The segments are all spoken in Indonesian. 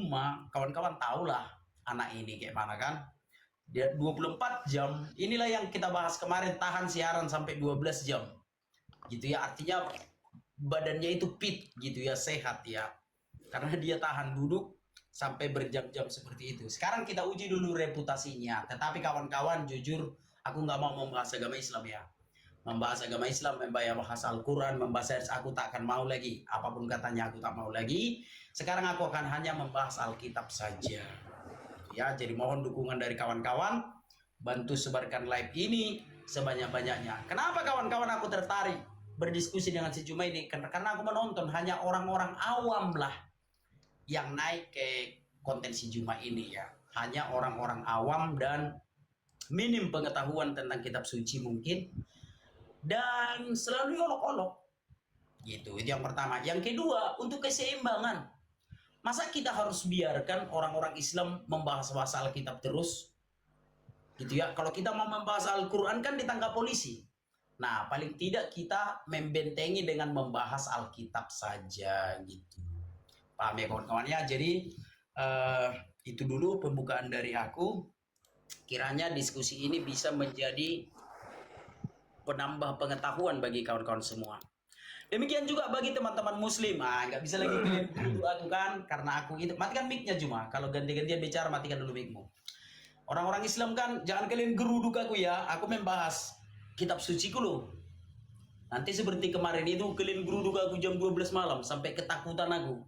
Cuma kawan-kawan tahulah anak ini kayak mana kan. Dia 24 jam. Inilah yang kita bahas kemarin, tahan siaran sampai 12 jam. Gitu ya, artinya badannya itu fit gitu ya, sehat ya. Karena dia tahan duduk sampai berjam-jam seperti itu. Sekarang kita uji dulu reputasinya. Tetapi kawan-kawan, jujur aku nggak mau membahas agama Islam ya. Membahas agama Islam, membahas Al-Quran, membahas hadis, aku tak akan mau lagi. Apapun katanya aku tak mau lagi. Sekarang aku akan hanya membahas Alkitab saja. Ya, jadi mohon dukungan dari kawan-kawan, bantu sebarkan live ini sebanyak-banyaknya. Kenapa kawan-kawan aku tertarik berdiskusi dengan si Juma ini? Karena aku menonton hanya orang-orang awam lah yang naik ke konten si Juma ini ya. Hanya orang-orang awam dan minim pengetahuan tentang kitab suci mungkin, dan selalu olok-olok gitu. Itu yang pertama. Yang kedua, untuk keseimbangan. Masa kita harus biarkan orang-orang Islam membahas Alkitab terus? Gitu ya. Kalau kita mau membahas Al-Quran kan ditangkap polisi. Nah, paling tidak kita membentengi dengan membahas Alkitab saja gitu. Paham ya kawan-kawan ya? Jadi itu dulu pembukaan dari aku. Kiranya diskusi ini bisa menjadi penambah pengetahuan bagi kawan-kawan semua. Demikian juga bagi teman-teman muslim. Nggak bisa lagi kalian duduk aku kan, karena aku itu. Matikan mic-nya Cuma. Kalau ganti-gantian bicara, matikan dulu mic-mu. Orang-orang Islam kan, jangan kalian geruduk aku ya. Aku membahas kitab suci ku loh. Nanti seperti kemarin itu kalian geruduk aku jam 12 malam sampai ketakutan aku.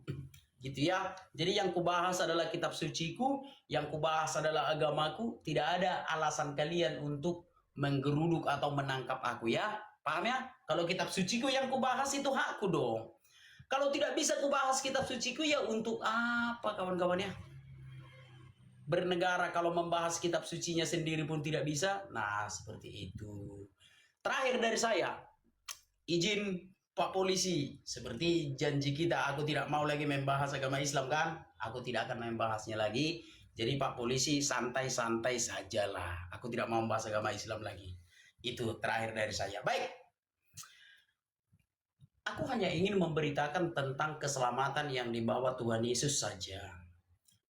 Gitu ya. Jadi yang kubahas adalah kitab suciku, yang kubahas adalah agamaku. Tidak ada alasan kalian untuk menggeruduk atau menangkap aku ya. Paham ya? Kalau kitab suciku yang kubahas itu hakku dong. Kalau tidak bisa kubahas kitab suciku ya untuk apa kawan-kawan ya? Bernegara kalau membahas kitab sucinya sendiri pun tidak bisa. Nah, seperti itu. Terakhir dari saya, izin Pak Polisi, seperti janji kita, aku tidak mau lagi membahas agama Islam kan? Aku tidak akan membahasnya lagi. Jadi Pak Polisi santai-santai sajalah. Aku tidak mau membahas agama Islam lagi. Itu terakhir dari saya. Baik. Aku hanya ingin memberitakan tentang keselamatan yang dibawa Tuhan Yesus saja.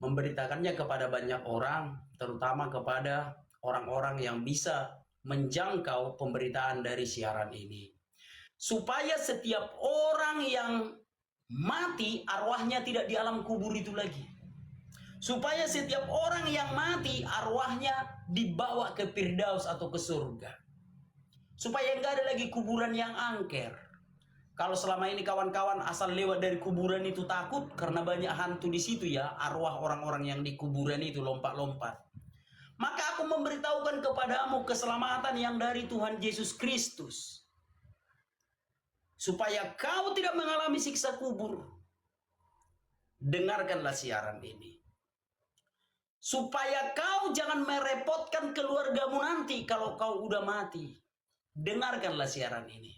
Memberitakannya kepada banyak orang, terutama kepada orang-orang yang bisa menjangkau pemberitaan dari siaran ini. Supaya setiap orang yang mati, arwahnya tidak di alam kubur itu lagi. Supaya setiap orang yang mati, arwahnya dibawa ke Firdaus atau ke surga. Supaya enggak ada lagi kuburan yang angker. Kalau selama ini kawan-kawan asal lewat dari kuburan itu takut karena banyak hantu di situ ya, arwah orang-orang yang di kuburan itu lompat-lompat. Maka aku memberitahukan kepadamu keselamatan yang dari Tuhan Yesus Kristus. Supaya kau tidak mengalami siksa kubur. Dengarkanlah siaran ini. Supaya kau jangan merepotkan keluargamu nanti kalau kau udah mati. Dengarkanlah siaran ini.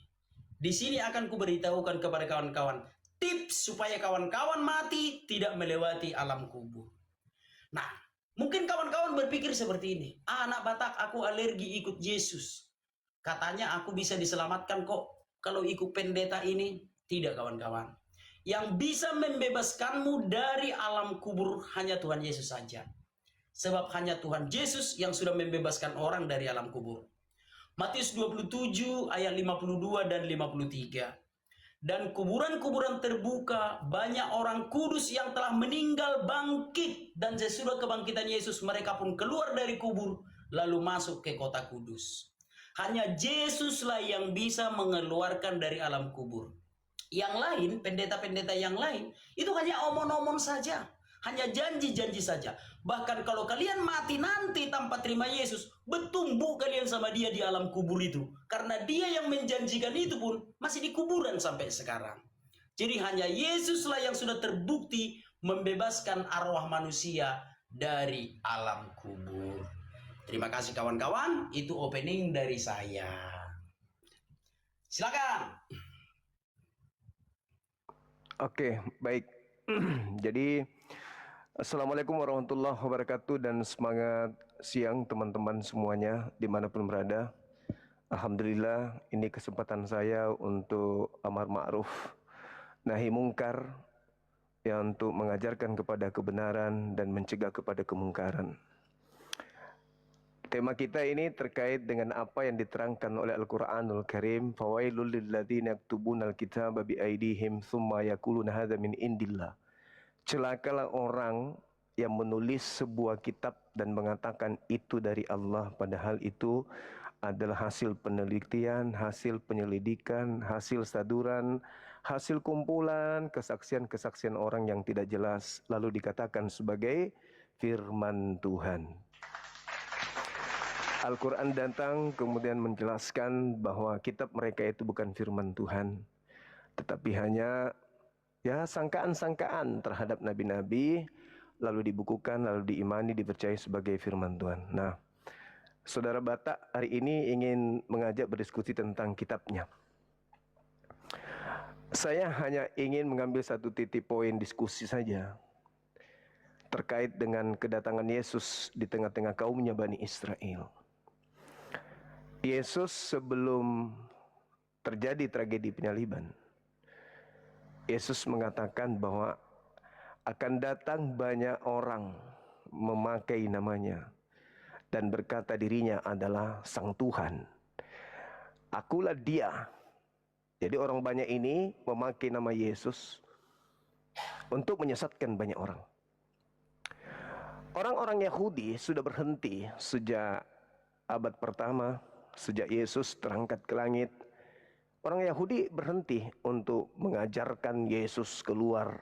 Di sini akan kuberitahukan kepada kawan-kawan tips supaya kawan-kawan mati tidak melewati alam kubur. Nah, mungkin kawan-kawan berpikir seperti ini. Anak Batak, aku alergi ikut Yesus. Katanya aku bisa diselamatkan kok kalau ikut pendeta ini. Tidak kawan-kawan. Yang bisa membebaskanmu dari alam kubur hanya Tuhan Yesus saja. Sebab hanya Tuhan Yesus yang sudah membebaskan orang dari alam kubur. Matius 27 ayat 52 dan 53. Dan kuburan-kuburan terbuka, banyak orang kudus yang telah meninggal bangkit, dan sesudah kebangkitan Yesus mereka pun keluar dari kubur lalu masuk ke kota kudus. Hanya Yesuslah yang bisa mengeluarkan dari alam kubur. Yang lain, pendeta-pendeta yang lain itu hanya omong-omong saja. Hanya janji-janji saja. Bahkan kalau kalian mati nanti tanpa terima Yesus, bertumbuh kalian sama dia di alam kubur itu. Karena dia yang menjanjikan itu pun masih di kuburan sampai sekarang. Jadi hanya Yesuslah yang sudah terbukti membebaskan arwah manusia dari alam kubur. Terima kasih kawan-kawan, itu opening dari saya. Silakan. Oke, baik. Jadi Assalamualaikum warahmatullahi wabarakatuh dan semangat siang teman-teman semuanya dimanapun berada. Alhamdulillah ini kesempatan saya untuk amar ma'ruf nahi mungkar ya, untuk mengajarkan kepada kebenaran dan mencegah kepada kemungkaran. Tema kita ini terkait dengan apa yang diterangkan oleh Al-Quranul Karim. Fawailul lilladzina yaktubunal kitaba biaidihim thumma yaquluna hadza min indillah. Celakalah orang yang menulis sebuah kitab dan mengatakan itu dari Allah, padahal itu adalah hasil penelitian, hasil penyelidikan, hasil saduran, hasil kumpulan kesaksian-kesaksian orang yang tidak jelas, lalu dikatakan sebagai firman Tuhan. Al-Quran datang kemudian menjelaskan bahwa kitab mereka itu bukan firman Tuhan, tetapi hanya ya sangkaan-sangkaan terhadap nabi-nabi, lalu dibukukan, lalu diimani, dipercayai sebagai firman Tuhan. Nah, Saudara Batak hari ini ingin mengajak berdiskusi tentang kitabnya. Saya hanya ingin mengambil satu titik poin diskusi saja terkait dengan kedatangan Yesus di tengah-tengah kaumnya Bani Israel. Yesus sebelum terjadi tragedi penyaliban, Yesus mengatakan bahwa akan datang banyak orang memakai namanya dan berkata dirinya adalah Sang Tuhan. Akulah dia. Jadi orang banyak ini memakai nama Yesus untuk menyesatkan banyak orang. Orang-orang Yahudi sudah berhenti sejak abad pertama, sejak Yesus terangkat ke langit. Orang Yahudi berhenti untuk mengajarkan Yesus keluar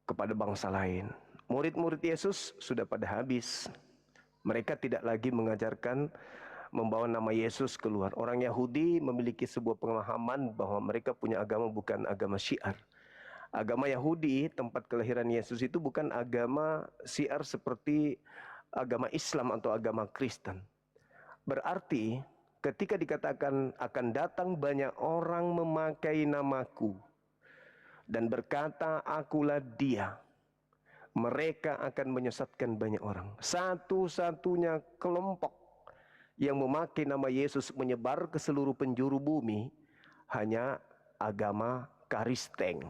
kepada bangsa lain. Murid-murid Yesus sudah pada habis. Mereka tidak lagi mengajarkan membawa nama Yesus keluar. Orang Yahudi memiliki sebuah pemahaman bahwa mereka punya agama bukan agama syiar. Agama Yahudi, tempat kelahiran Yesus itu bukan agama syiar seperti agama Islam atau agama Kristen. Berarti ketika dikatakan akan datang banyak orang memakai namaku dan berkata akulah dia, mereka akan menyesatkan banyak orang. Satu-satunya kelompok yang memakai nama Yesus menyebar ke seluruh penjuru bumi hanya agama Kristen.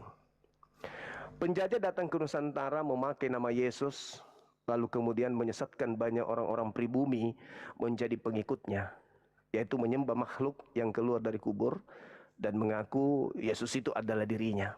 Penjajah datang ke Nusantara memakai nama Yesus, lalu kemudian menyesatkan banyak orang-orang pribumi menjadi pengikutnya, yaitu menyembah makhluk yang keluar dari kubur dan mengaku Yesus itu adalah dirinya.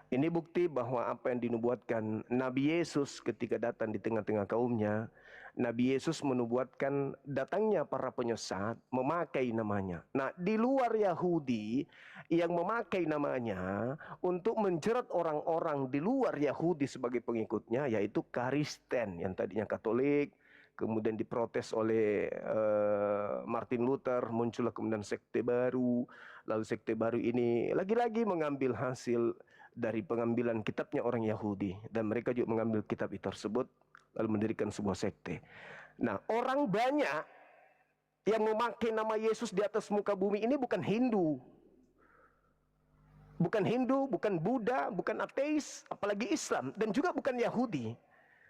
Ini bukti bahwa apa yang dinubuatkan Nabi Yesus ketika datang di tengah-tengah kaumnya, Nabi Yesus menubuatkan datangnya para penyesat memakai namanya. Nah, di luar Yahudi yang memakai namanya untuk menjerat orang-orang di luar Yahudi sebagai pengikutnya, yaitu Kristen yang tadinya Katolik, kemudian diprotes oleh Martin Luther, muncullah kemudian sekte baru. Lalu sekte baru ini lagi-lagi mengambil hasil dari pengambilan kitabnya orang Yahudi, dan mereka juga mengambil kitab itu tersebut lalu mendirikan sebuah sekte. Nah, orang banyak yang memakai nama Yesus di atas muka bumi ini bukan Hindu. Bukan Hindu, bukan Buddha, bukan ateis, apalagi Islam, dan juga bukan Yahudi.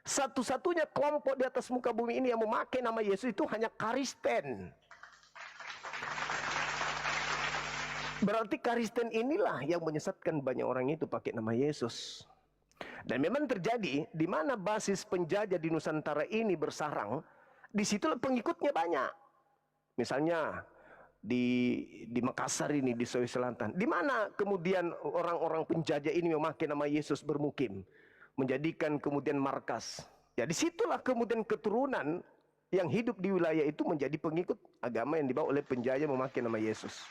Satu-satunya kelompok di atas muka bumi ini yang memakai nama Yesus itu hanya Kristen. Berarti Kristen inilah yang menyesatkan banyak orang itu pakai nama Yesus. Dan memang terjadi di mana basis penjajah di Nusantara ini bersarang, di situlah pengikutnya banyak. Misalnya di Makassar ini, di Sulawesi Selatan, di mana kemudian orang-orang penjajah ini memakai nama Yesus bermukim, menjadikan kemudian markas. Ya, disitulah kemudian keturunan yang hidup di wilayah itu menjadi pengikut agama yang dibawa oleh penjajah memakai nama Yesus.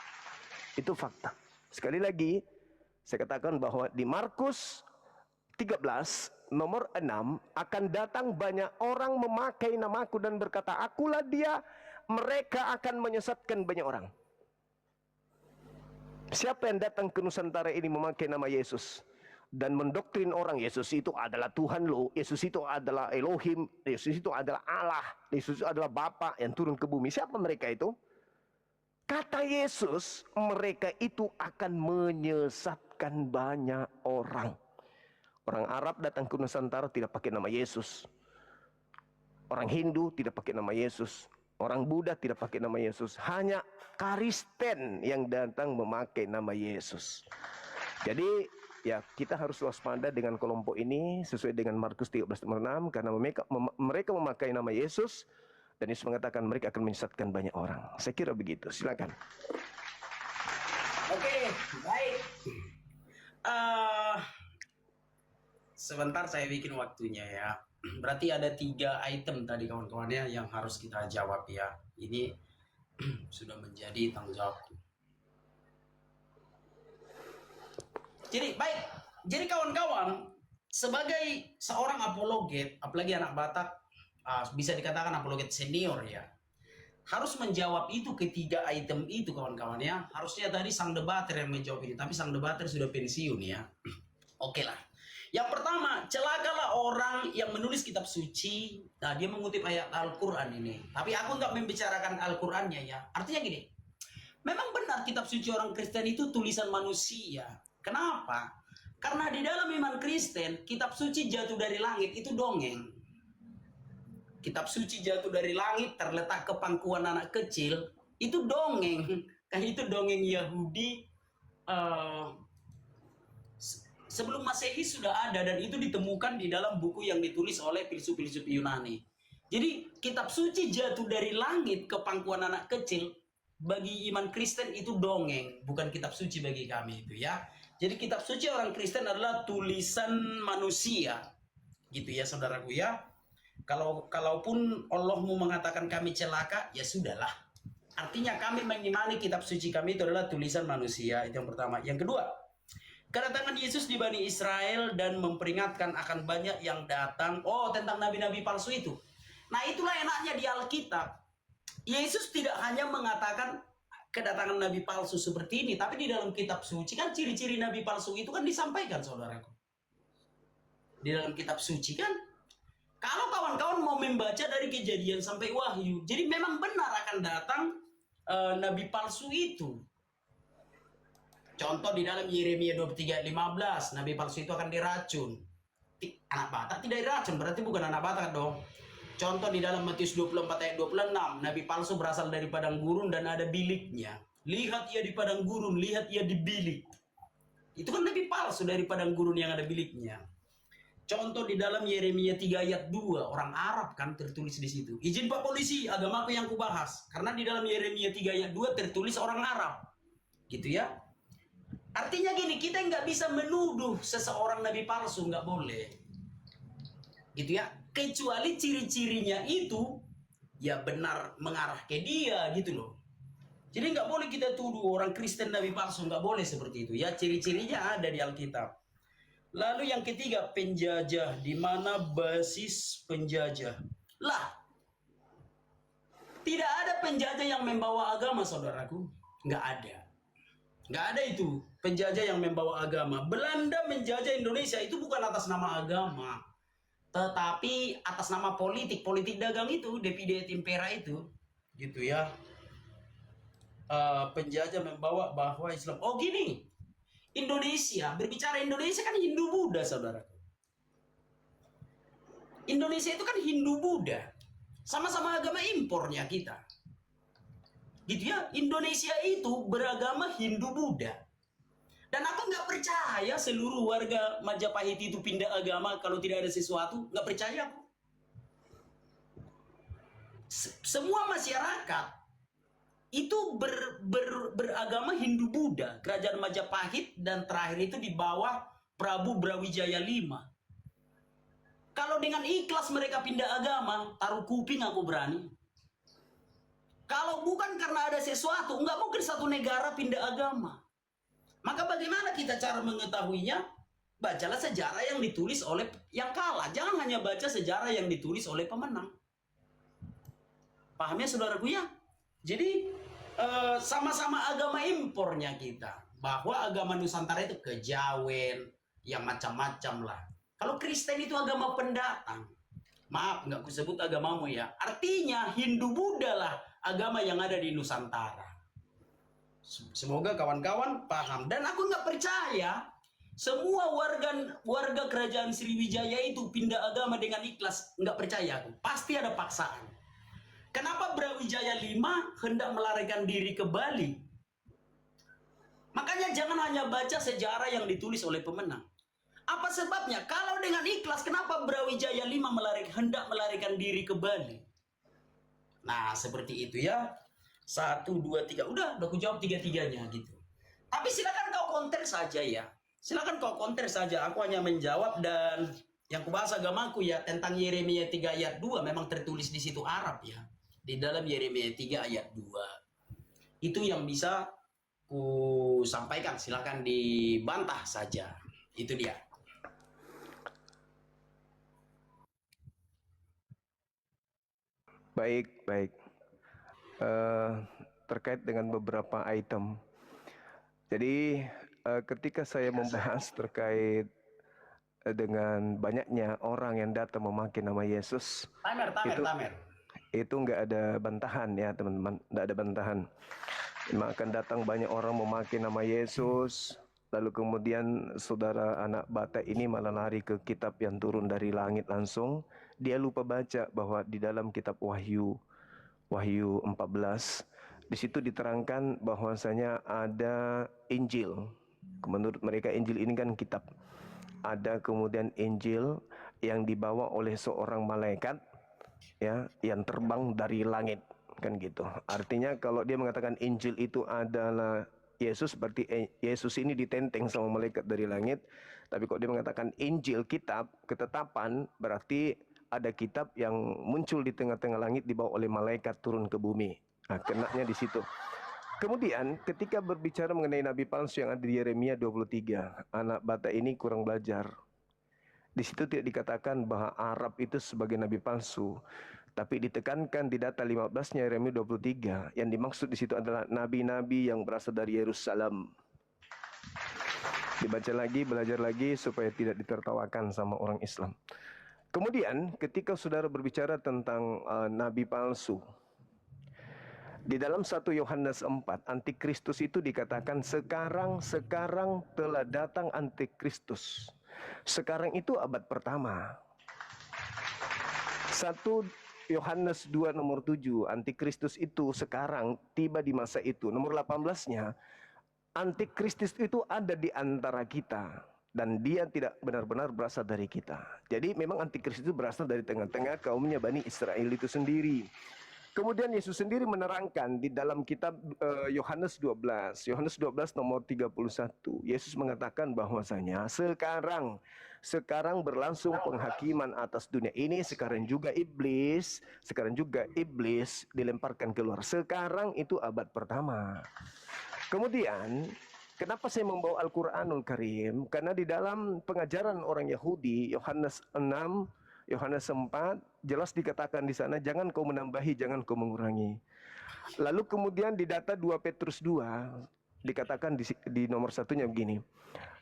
Itu fakta. Sekali lagi, saya katakan bahwa di Markus 13, nomor 6, akan datang banyak orang memakai namaku dan berkata, akulah dia, mereka akan menyesatkan banyak orang. Siapa yang datang ke Nusantara ini memakai nama Yesus dan mendoktrin orang, Yesus itu adalah Tuhan lo, Yesus itu adalah Elohim, Yesus itu adalah Allah, Yesus itu adalah Bapa yang turun ke bumi. Siapa mereka itu? Kata Yesus, mereka itu akan menyesatkan banyak orang. Orang Arab datang ke Nusantara tidak pakai nama Yesus. Orang Hindu tidak pakai nama Yesus. Orang Buddha tidak pakai nama Yesus. Hanya Kristen yang datang memakai nama Yesus. Jadi Ya, kita harus waspada dengan kelompok ini sesuai dengan Markus 13:6 karena mereka memakai nama Yesus dan Yesus mengatakan mereka akan menyesatkan banyak orang. Saya kira begitu. Silakan. Oke, baik. Sebentar saya bikin waktunya ya. Berarti ada 3 item tadi kawan-kawannya yang harus kita jawab ya. Ini sudah menjadi tanggung jawabku. Jadi baik, jadi kawan-kawan, sebagai seorang apologet, apalagi anak Batak, bisa dikatakan apologet senior ya, harus menjawab itu ketiga item itu kawan-kawan ya. Harusnya tadi sang debater yang menjawab ini, tapi sang debater sudah pensiun ya. Oke lah. Yang pertama, celakalah orang yang menulis kitab suci. Nah, dia mengutip ayat Al-Quran ini. Tapi aku nggak membicarakan Al-Qurannya ya. Artinya gini, memang benar kitab suci orang Kristen itu tulisan manusia. Kenapa? Karena di dalam iman Kristen, kitab suci jatuh dari langit itu dongeng. Kitab suci jatuh dari langit terletak ke pangkuan anak kecil, itu dongeng. Kan itu dongeng Yahudi sebelum Masehi sudah ada dan itu ditemukan di dalam buku yang ditulis oleh filsuf-filsuf Yunani. Jadi kitab suci jatuh dari langit ke pangkuan anak kecil, bagi iman Kristen itu dongeng, bukan kitab suci bagi kami itu ya. Jadi kitab suci orang Kristen adalah tulisan manusia. Gitu ya saudaraku ya. Kalaupun Allah mau mengatakan kami celaka, ya sudahlah. Artinya kami mengimani kitab suci kami itu adalah tulisan manusia. Itu yang pertama. Yang kedua, kedatangan Yesus di Bani Israel dan memperingatkan akan banyak yang datang. Oh, tentang nabi-nabi palsu itu. Nah, itulah enaknya di Alkitab. Yesus tidak hanya mengatakan kedatangan nabi palsu seperti ini, tapi di dalam kitab suci kan ciri-ciri nabi palsu itu kan disampaikan, saudaraku. Di dalam kitab suci kan, kalau kawan-kawan mau membaca dari Kejadian sampai Wahyu, jadi memang benar akan datang nabi palsu itu. Contoh di dalam Yeremia 23:15, nabi palsu itu akan diracun. Anak Batak tidak diracun, berarti bukan anak Batak dong. Contoh di dalam Matius 24 ayat 26, nabi palsu berasal dari padang gurun dan ada biliknya. Lihat ia di padang gurun, lihat ia di bilik. Itu kan nabi palsu dari padang gurun yang ada biliknya. Contoh di dalam Yeremia 3 ayat 2, orang Arab kan tertulis di situ. Izin Pak Polisi, agamaku yang kubahas. Karena di dalam Yeremia 3 ayat 2 tertulis orang Arab. Gitu ya. Artinya gini, kita nggak bisa menuduh seseorang nabi palsu, nggak boleh. Gitu ya. Kecuali ciri-cirinya itu ya benar mengarah ke dia gitu loh. Jadi nggak boleh kita tuduh orang Kristen nabi palsu, nggak boleh seperti itu ya. Ciri-cirinya ada di Alkitab. Lalu yang ketiga, penjajah. Di mana basis penjajah? Lah, tidak ada penjajah yang membawa agama, saudaraku. Nggak ada. Nggak ada itu penjajah yang membawa agama. Belanda menjajah Indonesia itu bukan atas nama agama, tetapi atas nama politik dagang itu, Divide et Impera itu, gitu ya. Penjajah membawa bahwa Islam. Oh gini, Indonesia, berbicara Indonesia kan Hindu Buddha, saudara. Indonesia itu kan Hindu Buddha, sama-sama agama impornya kita. Gitu ya, Indonesia itu beragama Hindu Buddha. Dan aku nggak percaya seluruh warga Majapahit itu pindah agama kalau tidak ada sesuatu. Nggak percaya aku. Semua masyarakat itu beragama Hindu Buddha. Kerajaan Majapahit dan terakhir itu di bawah Prabu Brawijaya V. Kalau dengan ikhlas mereka pindah agama, taruh kuping aku berani. Kalau bukan karena ada sesuatu, nggak mungkin satu negara pindah agama. Maka bagaimana kita cara mengetahuinya? Bacalah sejarah yang ditulis oleh yang kalah. Jangan hanya baca sejarah yang ditulis oleh pemenang. Pahamnya saudaraku ya? Jadi sama-sama agama impornya kita. Bahwa agama Nusantara itu kejawen, yang macam-macam lah. Kalau Kristen itu agama pendatang. Maaf, nggak kusebut agamamu ya. Artinya Hindu Buddha lah agama yang ada di Nusantara. Semoga kawan-kawan paham. Dan aku nggak percaya semua warga kerajaan Sriwijaya itu pindah agama dengan ikhlas. Nggak percaya aku. Pasti ada paksaan. Kenapa Brawijaya V hendak melarikan diri ke Bali? Makanya jangan hanya baca sejarah yang ditulis oleh pemenang. Apa sebabnya? Kalau dengan ikhlas, kenapa Brawijaya 5 hendak melarikan diri ke Bali? Nah, seperti itu ya. 1, 2, 3. Udah aku jawab tiga-tiganya gitu. Tapi silakan kau counter saja ya. Silakan kau counter saja. Aku hanya menjawab, dan yang kubahas agamaku ya tentang Yeremia 3 ayat 2 memang tertulis di situ Arab ya. Di dalam Yeremia 3 ayat 2. Itu yang bisa ku sampaikan. Silakan dibantah saja. Itu dia. Baik, baik. Terkait dengan beberapa item. Jadi ketika saya membahas terkait dengan banyaknya orang yang datang memakai nama Yesus, Tamer. itu nggak ada bantahan ya teman-teman, nggak ada bantahan. Memang akan datang banyak orang memakai nama Yesus, lalu kemudian saudara anak bata ini malah lari ke kitab yang turun dari langit langsung. Dia lupa baca bahwa di dalam kitab Wahyu 14, di situ diterangkan bahwasanya ada Injil. Menurut mereka Injil ini kan kitab. Ada kemudian Injil yang dibawa oleh seorang malaikat ya, yang terbang dari langit, kan gitu. Artinya kalau dia mengatakan Injil itu adalah Yesus, berarti Yesus ini ditenteng sama malaikat dari langit. Tapi kalau dia mengatakan Injil, kitab, ketetapan, berarti ada kitab yang muncul di tengah-tengah langit dibawa oleh malaikat turun ke bumi. Nah, kenanya di situ. Kemudian ketika berbicara mengenai nabi palsu yang ada di Yeremia 23, anak bata ini kurang belajar. Di situ tidak dikatakan bahwa Arab itu sebagai nabi palsu, tapi ditekankan di data 15-nya Yeremia 23, yang dimaksud di situ adalah nabi-nabi yang berasal dari Yerusalem. Dibaca lagi, belajar lagi supaya tidak ditertawakan sama orang Islam. Kemudian ketika saudara berbicara tentang nabi palsu, di dalam 1 Yohanes 4, antikristus itu dikatakan sekarang telah datang antikristus. Sekarang itu abad pertama. 1 Yohanes 2 nomor 7, antikristus itu sekarang tiba di masa itu. Nomor 18-nya, antikristus itu ada di antara kita dan dia tidak benar-benar berasal dari kita. Jadi memang antikristus itu berasal dari tengah-tengah kaumnya Bani Israel itu sendiri. Kemudian Yesus sendiri menerangkan di dalam kitab Yohanes 12 nomor 31. Yesus mengatakan bahwasanya sekarang berlangsung penghakiman atas dunia ini, sekarang juga iblis dilemparkan keluar. Sekarang itu abad pertama. Kemudian kenapa saya membawa Al-Quranul Karim? Karena di dalam pengajaran orang Yahudi, Yohanes 6, Yohanes 4, jelas dikatakan di sana, jangan kau menambahi, jangan kau mengurangi. Lalu kemudian di data 2 Petrus 2, dikatakan di nomor 1-nya begini.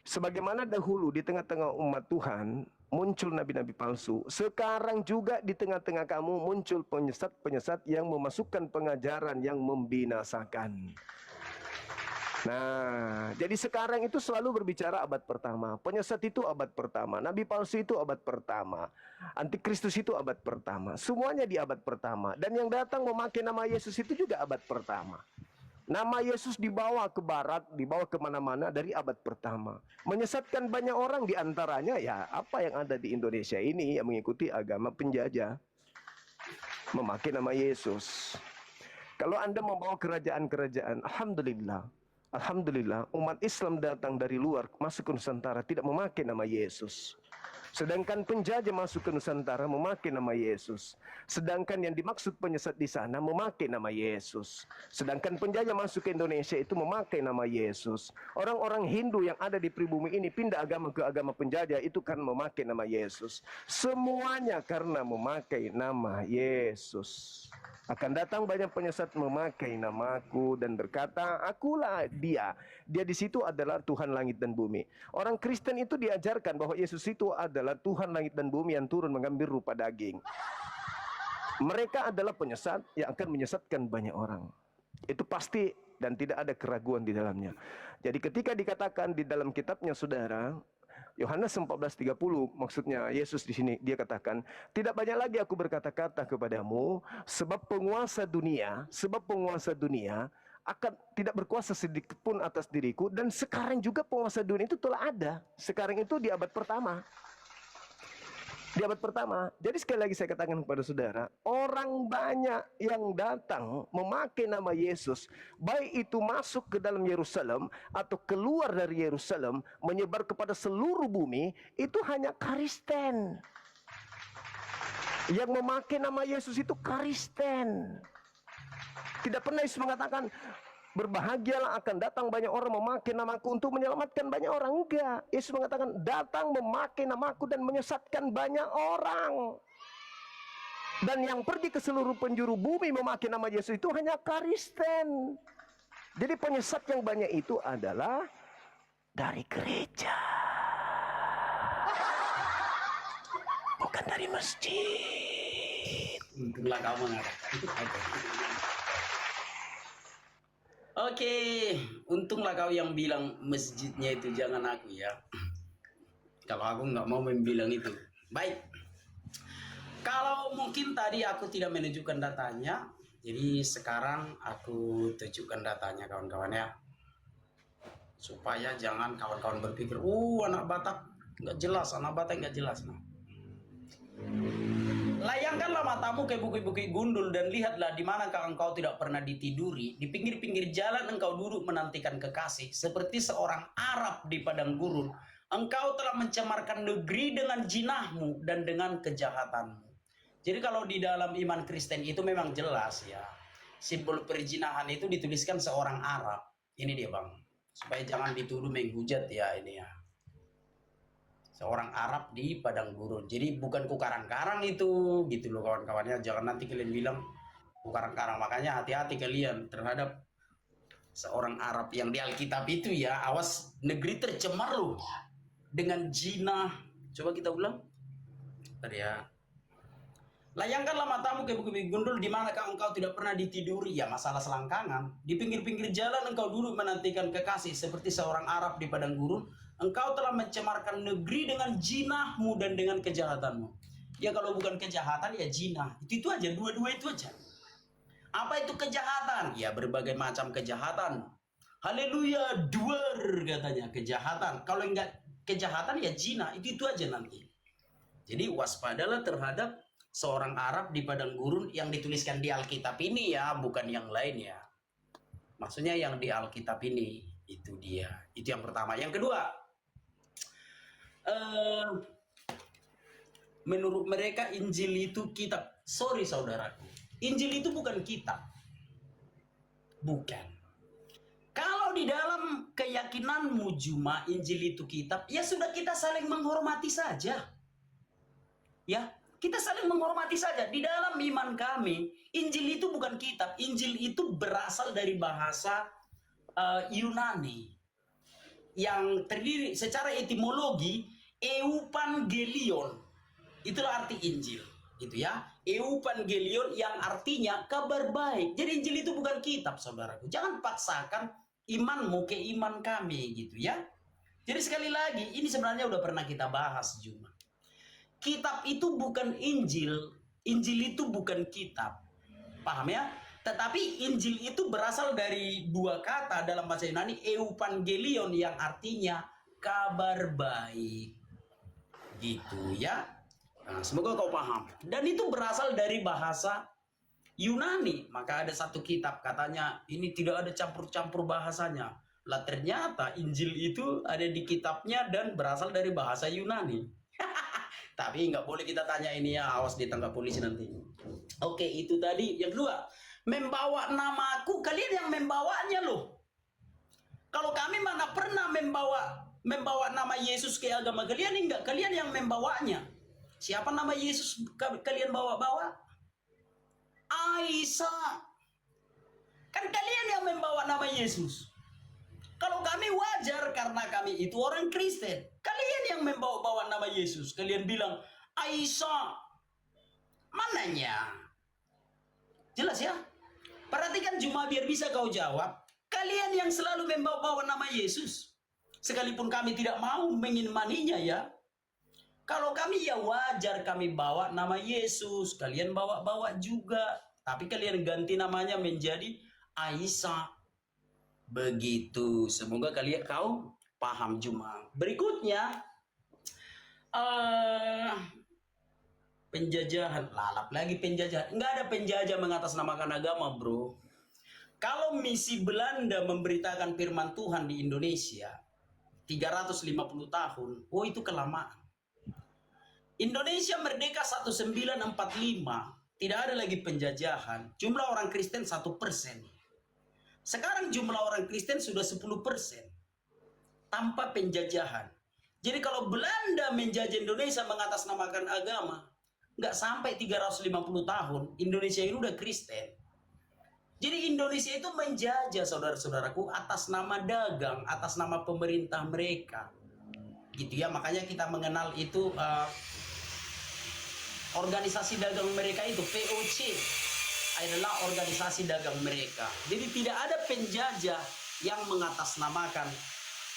Sebagaimana dahulu di tengah-tengah umat Tuhan, muncul nabi-nabi palsu. Sekarang juga di tengah-tengah kamu muncul penyesat-penyesat yang memasukkan pengajaran yang membinasakan. Nah, jadi sekarang itu selalu berbicara abad pertama. Penyesat itu abad pertama. Nabi palsu itu abad pertama. Antikristus itu abad pertama. Semuanya di abad pertama. Dan yang datang memakai nama Yesus itu juga abad pertama. Nama Yesus dibawa ke barat, dibawa kemana-mana dari abad pertama. Menyesatkan banyak orang, diantaranya ya apa yang ada di Indonesia ini yang mengikuti agama penjajah. Memakai nama Yesus. Kalau Anda membawa kerajaan-kerajaan, Alhamdulillah, umat Islam datang dari luar masuk ke Nusantara tidak memakai nama Yesus. Sedangkan penjajah masuk ke Nusantara memakai nama Yesus. Sedangkan yang dimaksud penyesat di sana memakai nama Yesus. Sedangkan penjajah masuk ke Indonesia itu memakai nama Yesus. Orang-orang Hindu yang ada di pribumi ini pindah agama ke agama penjajah itu kan memakai nama Yesus. Semuanya karena memakai nama Yesus. Akan datang banyak penyesat memakai namaku dan berkata, akulah dia. Dia di situ adalah Tuhan langit dan bumi. Orang Kristen itu diajarkan bahwa Yesus itu adalah Tuhan langit dan bumi yang turun mengambil rupa daging. Mereka adalah penyesat yang akan menyesatkan banyak orang. Itu pasti dan tidak ada keraguan di dalamnya. Jadi ketika dikatakan di dalam kitabnya saudara, Yohanes 14:30, maksudnya Yesus di sini dia katakan, tidak banyak lagi aku berkata-kata kepadamu sebab penguasa dunia akan tidak berkuasa sedikit pun atas diriku. Dan sekarang juga penguasa dunia itu telah ada. Sekarang itu di abad pertama. Di abad pertama. Jadi sekali lagi saya katakan kepada saudara, orang banyak yang datang memakai nama Yesus, baik itu masuk ke dalam Yerusalem atau keluar dari Yerusalem, menyebar kepada seluruh bumi, itu hanya Kristen. Yang memakai nama Yesus itu Kristen. Tidak pernah Yesus mengatakan, berbahagialah akan datang banyak orang memakai namaku untuk menyelamatkan banyak orang. Enggak. Yesus mengatakan datang memakai namaku dan menyesatkan banyak orang. Dan yang pergi ke seluruh penjuru bumi memakai nama Yesus itu hanya Kristen. Jadi penyesat yang banyak itu adalah dari gereja. Bukan dari masjid. Untunglah kau mengatakan. Oke, untunglah kau yang bilang masjidnya itu jangan aku ya. Kalau aku nggak mau membilang itu. Baik. Kalau mungkin tadi aku tidak menunjukkan datanya, jadi sekarang aku tunjukkan datanya kawan-kawan ya. Supaya jangan kawan-kawan berpikir, anak Batak nggak jelas, anak Batak nggak jelas. Nah. Layangkanlah matamu ke bukit-bukit gundul dan lihatlah di mana engkau tidak pernah ditiduri. Di pinggir-pinggir jalan engkau duduk menantikan kekasih. Seperti seorang Arab di padang gurun. Engkau telah mencemarkan negeri dengan jinahmu dan dengan kejahatanmu. Jadi kalau di dalam iman Kristen itu memang jelas ya. Simbol perjinahan itu dituliskan seorang Arab. Ini dia bang. Supaya jangan dituduh menghujat ya ini ya. Seorang Arab di padang gurun. Jadi bukan kukarang-karang itu, gitu loh kawan-kawannya. Jangan nanti kalian bilang kukarang-karang. Makanya hati-hati kalian terhadap seorang Arab yang di Alkitab itu ya. Awas, negeri tercemar loh dengan jinah. Coba kita ulang. Tadi ya. Layangkanlah matamu ke bukit gundul di mana engkau tidak pernah ditiduri. Ya masalah selangkangan. Di pinggir-pinggir jalan engkau duduk menantikan kekasih seperti seorang Arab di padang gurun. Engkau telah mencemarkan negeri dengan jinahmu dan dengan kejahatanmu. Ya kalau bukan kejahatan ya jinah. Itu aja, dua-dua itu aja. Apa itu kejahatan? Ya berbagai macam kejahatan. Haleluya, duar katanya kejahatan. Kalau enggak kejahatan ya jinah. Itu aja nanti. Jadi waspadalah terhadap seorang Arab di padang gurun yang dituliskan di Alkitab ini ya, bukan yang lain ya. Maksudnya yang di Alkitab ini, itu dia. Itu yang pertama. Yang kedua, menurut mereka Injil itu kitab. Sorry saudaraku, Injil itu bukan kitab. Bukan. Kalau di dalam keyakinanmu cuma Injil itu kitab, ya sudah kita saling menghormati saja. Ya, kita saling menghormati saja. Di dalam iman kami, Injil itu bukan kitab. Injil itu berasal dari bahasa Yunani yang terdiri secara etimologi Evangelion. Itulah arti Injil, gitu ya. Evangelion yang artinya kabar baik. Jadi Injil itu bukan kitab, saudaraku. Jangan paksakan imanmu ke iman kami, gitu ya. Jadi sekali lagi, ini sebenarnya udah pernah kita bahas juga. Kitab itu bukan Injil, Injil itu bukan kitab. Paham ya? Tetapi Injil itu berasal dari dua kata dalam bahasa Yunani, Evangelion yang artinya kabar baik. Gitu ya. Nah, semoga kau paham. Dan itu berasal dari bahasa Yunani. Maka ada satu kitab katanya ini tidak ada campur-campur bahasanya. Lah ternyata Injil itu ada di kitabnya dan berasal dari bahasa Yunani. Tapi nggak boleh kita tanya ini ya, awas ditangkap polisi nanti. Oke, itu tadi. Yang kedua, membawa namaku, kalian yang membawanya loh. Kalau kami mana pernah membawa nama Yesus ke agama kalian, enggak, kalian yang membawanya. Siapa nama Yesus kalian bawa-bawa? Aisyah. Kan kalian yang membawa nama Yesus. Kalau kami wajar karena kami itu orang Kristen. Kalian yang membawa-bawa nama Yesus. Kalian bilang, Aisyah. Mananya? Jelas ya? Perhatikan cuma biar bisa kau jawab. Kalian yang selalu membawa-bawa nama Yesus. Sekalipun kami tidak mau mengimaninya ya. Kalau kami ya wajar kami bawa nama Yesus. Kalian bawa-bawa juga. Tapi kalian ganti namanya menjadi Aisyah. Begitu. Semoga kau paham Juma. Berikutnya, eh penjajahan. Lalap lagi penjajahan. Nggak ada penjajah mengatasnamakan agama, bro. Kalau misi Belanda memberitakan firman Tuhan di Indonesia 350 tahun, oh itu kelamaan. Indonesia merdeka 1945, tidak ada lagi penjajahan. Jumlah orang Kristen 1%. Sekarang jumlah orang Kristen sudah 10% tanpa penjajahan. Jadi kalau Belanda menjajah Indonesia mengatasnamakan agama, nggak sampai 350 tahun, Indonesia ini udah Kristen. Jadi Indonesia itu menjajah saudara-saudaraku atas nama dagang, atas nama pemerintah mereka. Gitu ya, makanya kita mengenal itu organisasi dagang mereka itu VOC adalah organisasi dagang mereka. Jadi tidak ada penjajah yang mengatasnamakan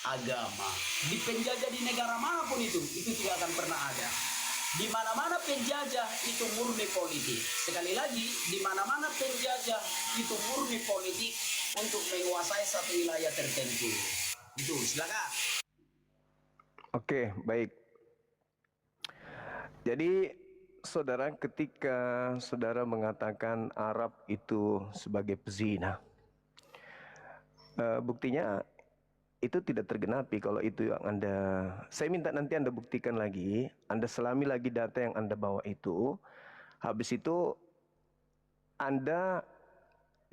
agama. Di penjajah di negara manapun itu tidak akan pernah ada. Di mana-mana penjajah itu murni politik. Sekali lagi, di mana-mana penjajah itu murni politik untuk menguasai satu wilayah tertentu. Itu, silakan. Oke, baik. Jadi, saudara, ketika saudara mengatakan Arab itu sebagai pezina, buktinya itu tidak tergenapi kalau itu yang Anda. Saya minta nanti Anda buktikan lagi, Anda selami lagi data yang Anda bawa itu. Habis itu Anda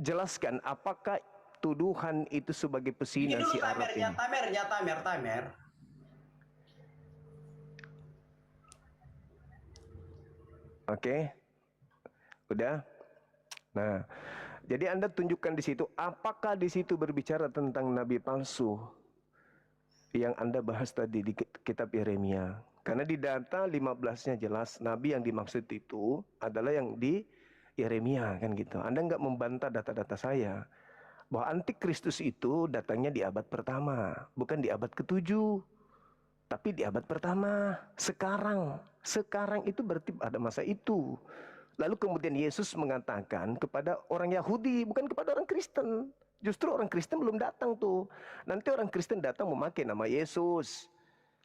jelaskan apakah tuduhan itu sebagai pezina si Arab ini. Tamer. Oke. Udah. Nah, jadi Anda tunjukkan di situ apakah di situ berbicara tentang nabi palsu yang Anda bahas tadi di kitab Yeremia. Karena di data 15-nya jelas nabi yang dimaksud itu adalah yang di Yeremia, kan gitu. Anda nggak membantah data-data saya bahwa antikristus itu datangnya di abad pertama, bukan di abad ke-7, tapi di abad pertama. Sekarang itu berarti ada masa itu. Lalu kemudian Yesus mengatakan kepada orang Yahudi, bukan kepada orang Kristen. Justru orang Kristen belum datang tuh. Nanti orang Kristen datang memakai nama Yesus.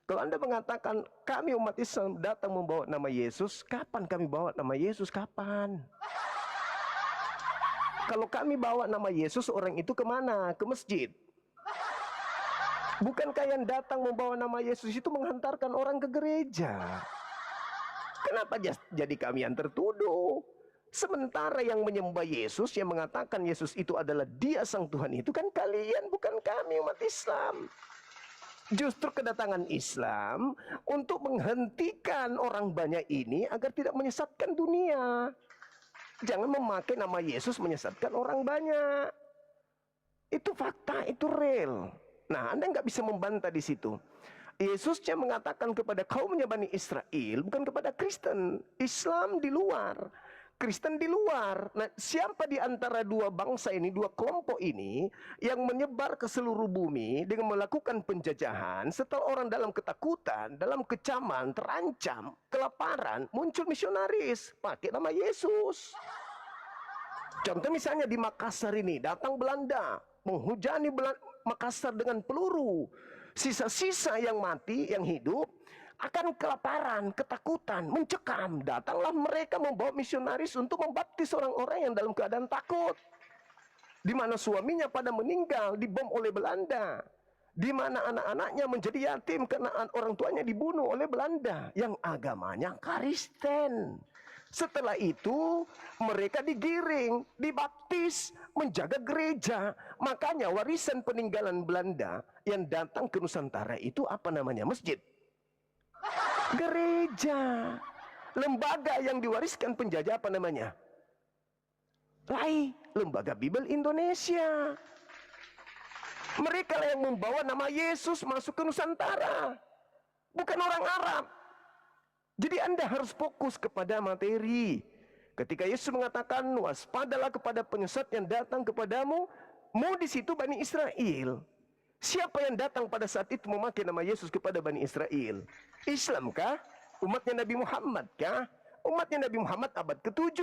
Kalau Anda mengatakan kami umat Islam datang membawa nama Yesus, kapan kami bawa nama Yesus? Kapan? Kalau kami bawa nama Yesus, orang itu kemana? Ke masjid. Bukankah yang datang membawa nama Yesus itu menghantarkan orang ke gereja? Kenapa jadi kami yang tertuduh? Sementara yang menyembah Yesus, yang mengatakan Yesus itu adalah Dia Sang Tuhan itu kan kalian, bukan kami umat Islam. Justru kedatangan Islam untuk menghentikan orang banyak ini agar tidak menyesatkan dunia. Jangan memakai nama Yesus menyesatkan orang banyak. Itu fakta, itu real. Nah, Anda nggak bisa membantah di situ. Yesusnya mengatakan kepada kaumnya Bani Israel, bukan kepada Kristen. Islam di luar, Kristen di luar. Nah, siapa di antara dua bangsa ini, dua kelompok ini yang menyebar ke seluruh bumi dengan melakukan penjajahan, setelah orang dalam ketakutan, dalam kecaman, terancam, kelaparan, muncul misionaris pakai nama Yesus. Contoh misalnya di Makassar ini, datang Belanda, menghujani Makassar dengan peluru. Sisa-sisa yang mati, yang hidup, akan kelaparan, ketakutan, mencekam. Datanglah mereka membawa misionaris untuk membaptis orang-orang yang dalam keadaan takut. Di mana suaminya pada meninggal, dibom oleh Belanda. Di mana anak-anaknya menjadi yatim karena orang tuanya dibunuh oleh Belanda. Yang agamanya Kristen. Setelah itu mereka digiring, dibaptis, menjaga gereja. Makanya warisan peninggalan Belanda yang datang ke Nusantara itu apa namanya? Masjid. Gereja. Lembaga yang diwariskan penjajah apa namanya? Lembaga Bible Indonesia. Mereka lah yang membawa nama Yesus masuk ke Nusantara. Bukan orang Arab. Jadi Anda harus fokus kepada materi. Ketika Yesus mengatakan, waspadalah kepada penyesat yang datang kepadamu, mau di situ Bani Israel. Siapa yang datang pada saat itu memakai nama Yesus kepada Bani Israel? Islam kah? Umatnya Nabi Muhammad kah? Umatnya Nabi Muhammad abad ke-7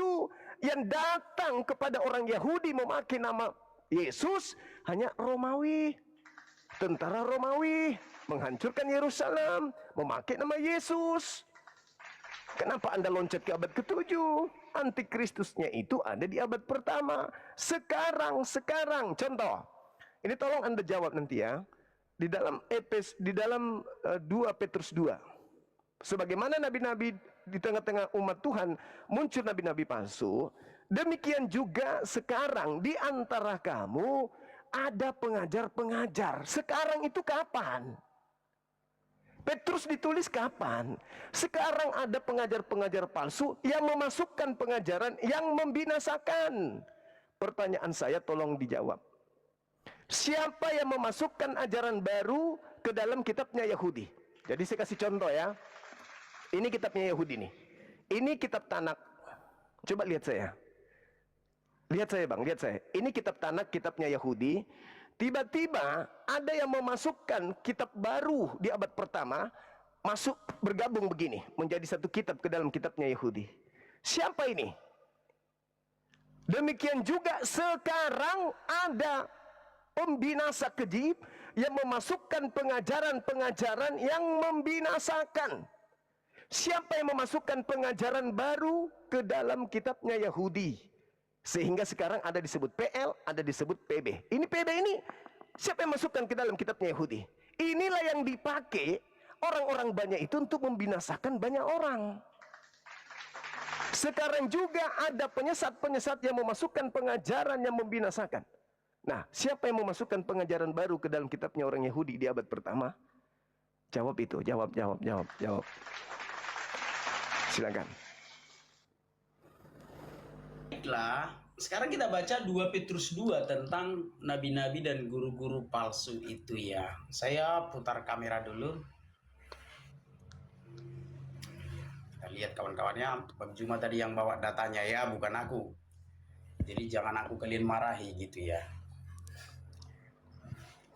yang datang kepada orang Yahudi memakai nama Yesus hanya Romawi, tentara Romawi, menghancurkan Yerusalem, memakai nama Yesus. Kenapa Anda loncat ke abad ke-7? Antikristusnya itu ada di abad pertama. Sekarang, contoh. Ini tolong Anda jawab nanti ya. Di dalam 2 Petrus 2. Sebagaimana nabi-nabi di tengah-tengah umat Tuhan muncul nabi-nabi palsu, demikian juga sekarang di antara kamu ada pengajar-pengajar. Sekarang itu kapan? Petrus ditulis kapan? Sekarang ada pengajar-pengajar palsu yang memasukkan pengajaran yang membinasakan. Pertanyaan saya tolong dijawab. Siapa yang memasukkan ajaran baru ke dalam kitabnya Yahudi? Jadi saya kasih contoh ya. Ini kitabnya Yahudi nih. Ini kitab Tanak. Coba lihat saya. Lihat saya bang, lihat saya. Ini kitab Tanak, kitabnya Yahudi. Tiba-tiba ada yang memasukkan kitab baru di abad pertama, masuk bergabung begini, menjadi satu kitab ke dalam kitabnya Yahudi. Siapa ini? Demikian juga sekarang ada pembinasa keji yang memasukkan pengajaran-pengajaran yang membinasakan. Siapa yang memasukkan pengajaran baru ke dalam kitabnya Yahudi? Sehingga sekarang ada disebut PL, ada disebut PB. Ini PB ini, siapa yang masukkan ke dalam kitabnya Yahudi? Inilah yang dipakai orang-orang banyak itu untuk membinasakan banyak orang. Sekarang juga ada penyesat-penyesat yang memasukkan pengajaran yang membinasakan. Nah, siapa yang memasukkan pengajaran baru ke dalam kitabnya orang Yahudi di abad pertama? Jawab itu, jawab. Silakan. Baiklah, sekarang kita baca 2 Petrus 2 tentang nabi-nabi dan guru-guru palsu itu ya. Saya putar kamera dulu. Kita lihat kawan-kawannya, Bang Juma tadi yang bawa datanya ya, bukan aku. Jadi jangan aku kalian marahi gitu ya.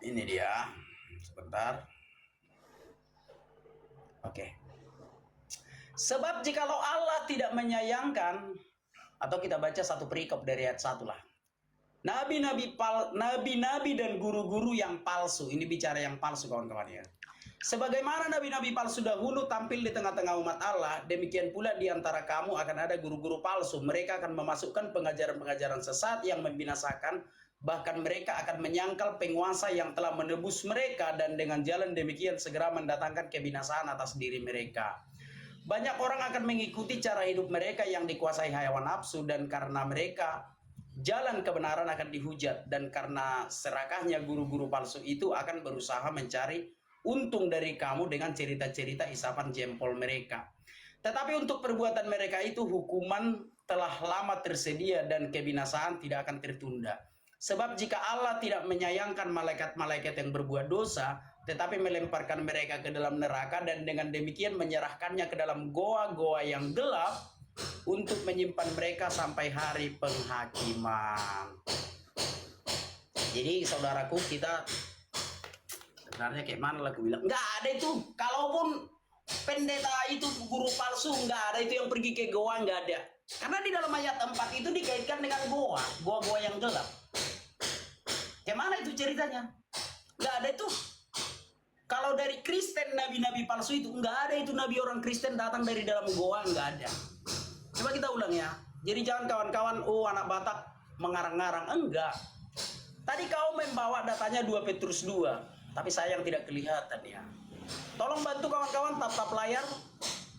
Ini dia. Sebentar. Oke. Sebab jikalau Allah tidak menyayangkan, atau kita baca satu perikop dari ayat 1 lah. Nabi-nabi dan guru-guru yang palsu. Ini bicara yang palsu kawan-kawan ya. Sebagaimana nabi-nabi palsu dahulu tampil di tengah-tengah umat Allah, demikian pula di antara kamu akan ada guru-guru palsu. Mereka akan memasukkan pengajaran-pengajaran sesat yang membinasakan. Bahkan mereka akan menyangkal penguasa yang telah menebus mereka, dan dengan jalan demikian segera mendatangkan kebinasaan atas diri mereka. Banyak orang akan mengikuti cara hidup mereka yang dikuasai hawa nafsu, dan karena mereka jalan kebenaran akan dihujat, dan karena serakahnya guru-guru palsu itu akan berusaha mencari untung dari kamu dengan cerita-cerita isapan jempol mereka. Tetapi untuk perbuatan mereka itu hukuman telah lama tersedia dan kebinasaan tidak akan tertunda. Sebab jika Allah tidak menyayangkan malaikat-malaikat yang berbuat dosa, tetapi melemparkan mereka ke dalam neraka dan dengan demikian menyerahkannya ke dalam goa-goa yang gelap untuk menyimpan mereka sampai hari penghakiman. Jadi saudaraku, kita sebenarnya kayak mana lah aku bilang, nggak ada itu. Kalaupun pendeta itu guru palsu, nggak ada itu yang pergi ke goa, nggak ada. Karena di dalam ayat 4 itu dikaitkan dengan goa-goa yang gelap. Kayak mana itu ceritanya? Nggak ada itu. Kalau dari Kristen, nabi-nabi palsu itu, nggak ada itu nabi orang Kristen datang dari dalam goa, nggak ada. Coba kita ulang ya. Jadi jangan kawan-kawan, anak Batak mengarang-ngarang. Enggak. Tadi kau membawa datanya 2 Petrus 2, tapi saya yang tidak kelihatan ya. Tolong bantu kawan-kawan tap-tap layar.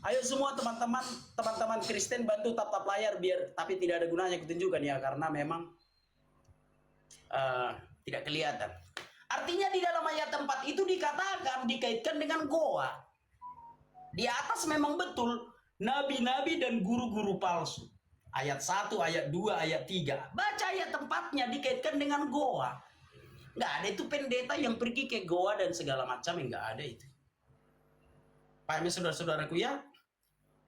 Ayo semua teman-teman Kristen bantu tap-tap layar biar, tapi tidak ada gunanya kutunjukkan ya, karena memang tidak kelihatan. Artinya di dalam ayat 4 itu dikatakan, dikaitkan dengan goa. Di atas memang betul nabi-nabi dan guru-guru palsu. Ayat 1, ayat 2, ayat 3. Baca ayat 4-nya dikaitkan dengan goa. Nggak ada itu pendeta yang pergi ke goa dan segala macam, nggak ada itu. Pahami saudara-saudaraku ya?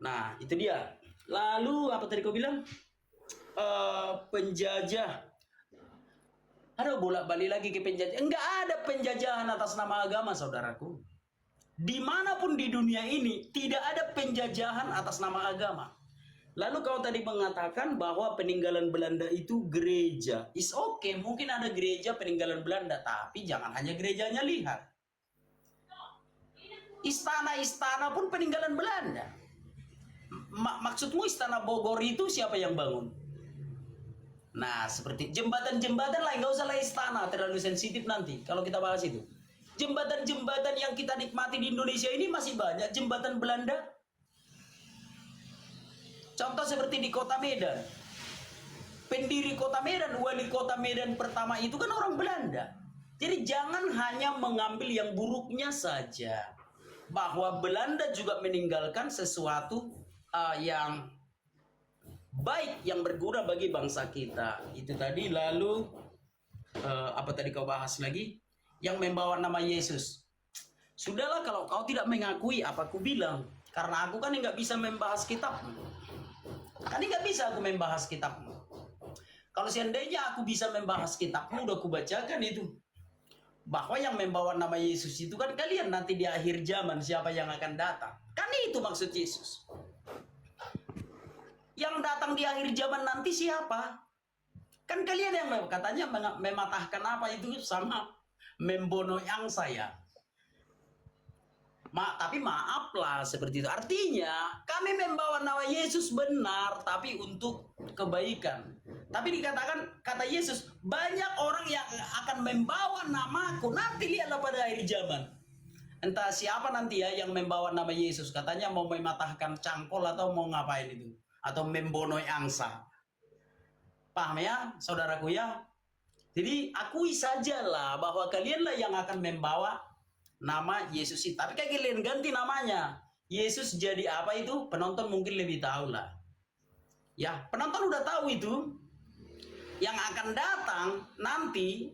Nah, itu dia. Lalu apa tadi kau bilang? Penjajah. Aduh, bolak-balik lagi ke penjajah. Enggak ada penjajahan atas nama agama, saudaraku. Dimanapun di dunia ini, tidak ada penjajahan atas nama agama. Lalu kau tadi mengatakan bahwa peninggalan Belanda itu gereja. Is okay, mungkin ada gereja peninggalan Belanda, tapi jangan hanya gerejanya lihat. Istana-istana pun peninggalan Belanda. Maksudmu istana Bogor itu siapa yang bangun? Nah, seperti jembatan-jembatan lah, nggak usah lah istana, terlalu sensitif nanti kalau kita bahas itu. Jembatan-jembatan yang kita nikmati di Indonesia ini masih banyak jembatan Belanda. Contoh seperti di kota Medan. Pendiri kota Medan, wali kota Medan pertama itu kan orang Belanda. Jadi jangan hanya mengambil yang buruknya saja. Bahwa Belanda juga meninggalkan sesuatu yang baik, yang berguna bagi bangsa kita. Itu tadi. Lalu apa tadi kau bahas lagi? Yang membawa nama Yesus. Sudahlah, kalau kau tidak mengakui apa aku bilang, karena aku kan nggak bisa membahas kitabmu. Kan nggak bisa aku membahas kitabmu. Kalau seandainya aku bisa membahas kitabmu, udah aku bacakan itu. Bahwa yang membawa nama Yesus itu kan kalian nanti di akhir zaman, siapa yang akan datang. Kan itu maksud Yesus. Yang datang di akhir zaman nanti siapa? Kan kalian yang katanya mematahkan apa itu sama membunuh yang saya. Tapi maaflah seperti itu. Artinya kami membawa nama Yesus benar, tapi untuk kebaikan. Tapi dikatakan, kata Yesus, banyak orang yang akan membawa namaku. Nanti lihatlah pada akhir zaman. Entah siapa nanti ya yang membawa nama Yesus. Katanya mau mematahkan cangkol atau mau ngapain itu. Atau membunuh angsa. Paham ya, saudaraku ya? Jadi akui sajalah bahwa kalianlah yang akan membawa nama Yesus itu. Tapi kayak kalian ganti namanya. Yesus jadi apa itu? Penonton mungkin lebih tahu lah. Ya, penonton udah tahu itu. Yang akan datang nanti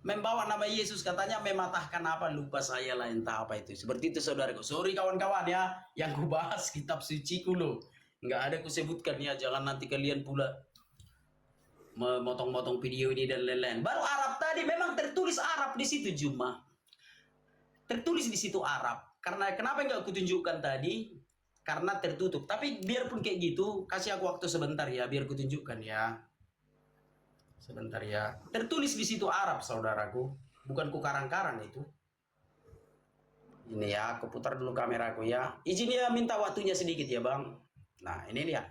membawa nama Yesus, katanya mematahkan apa, lupa saya lah entah apa itu. Seperti itu saudaraku. Sorry kawan-kawan ya, yang ku bahas kitab suci ku loh. Nggak ada ku sebutkan ya, jangan nanti kalian pula memotong-motong video ini dan lain-lain. Baru Arab tadi memang tertulis Arab di situ Juma. Tertulis di situ Arab. Karena kenapa nggak aku tunjukkan tadi? Karena tertutup. Tapi biarpun kayak gitu, kasih aku waktu sebentar ya, biar ku tunjukkan ya. Sebentar ya. Tertulis di situ Arab, saudaraku. Bukan ku karang-karang itu. Ini ya, aku putar dulu kameraku ya. Izin ya, minta waktunya sedikit ya, Bang. Nah, ini dia.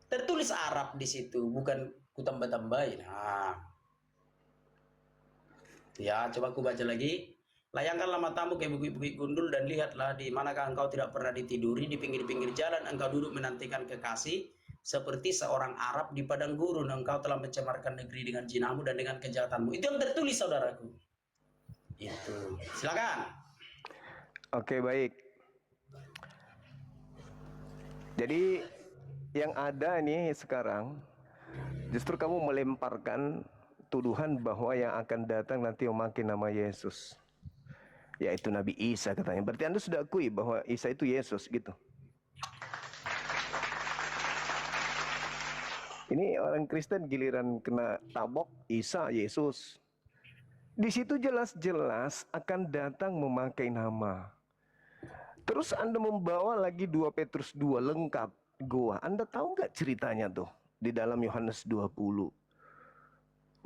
Tertulis Arab di situ, bukan ku tambah-tambahin. Nah. Ya, coba ku baca lagi. Layangkanlah matamu ke bukit-bukit gundul dan lihatlah di manakah engkau tidak pernah ditiduri, di pinggir-pinggir jalan engkau duduk menantikan kekasih. Seperti seorang Arab di padang gurun, engkau telah mencemarkan negeri dengan zinamu dan dengan kejahatanmu. Itu yang tertulis, saudaraku. Itu. Silakan. Oke, baik. Jadi yang ada nih sekarang, justru kamu melemparkan tuduhan bahwa yang akan datang nanti memakai nama Yesus, yaitu Nabi Isa katanya. Berarti Anda sudah akui bahwa Isa itu Yesus gitu. Ini orang Kristen giliran kena tabok, Isa Yesus. Di situ jelas-jelas akan datang memakai nama. Terus Anda membawa lagi 2 Petrus 2 lengkap goa. Anda tahu nggak ceritanya tuh di dalam Yohanes 20?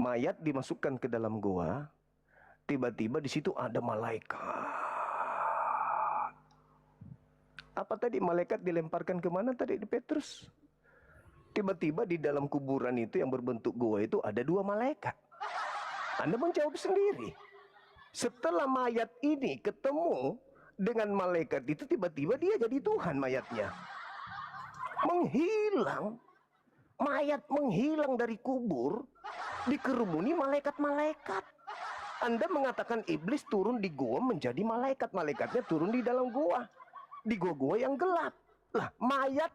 Mayat dimasukkan ke dalam goa, tiba-tiba di situ ada malaikat. Apa tadi malaikat dilemparkan kemana tadi di Petrus? Tiba-tiba di dalam kuburan itu yang berbentuk goa itu ada 2 malaikat. Anda menjawab sendiri. Setelah mayat ini ketemu dengan malaikat itu, tiba-tiba dia jadi Tuhan mayatnya. Menghilang. Mayat menghilang dari kubur, dikerumuni malaikat-malaikat. Anda mengatakan iblis turun di goa menjadi malaikat. Malaikatnya turun di dalam goa. Di goa-goa yang gelap. Lah, mayat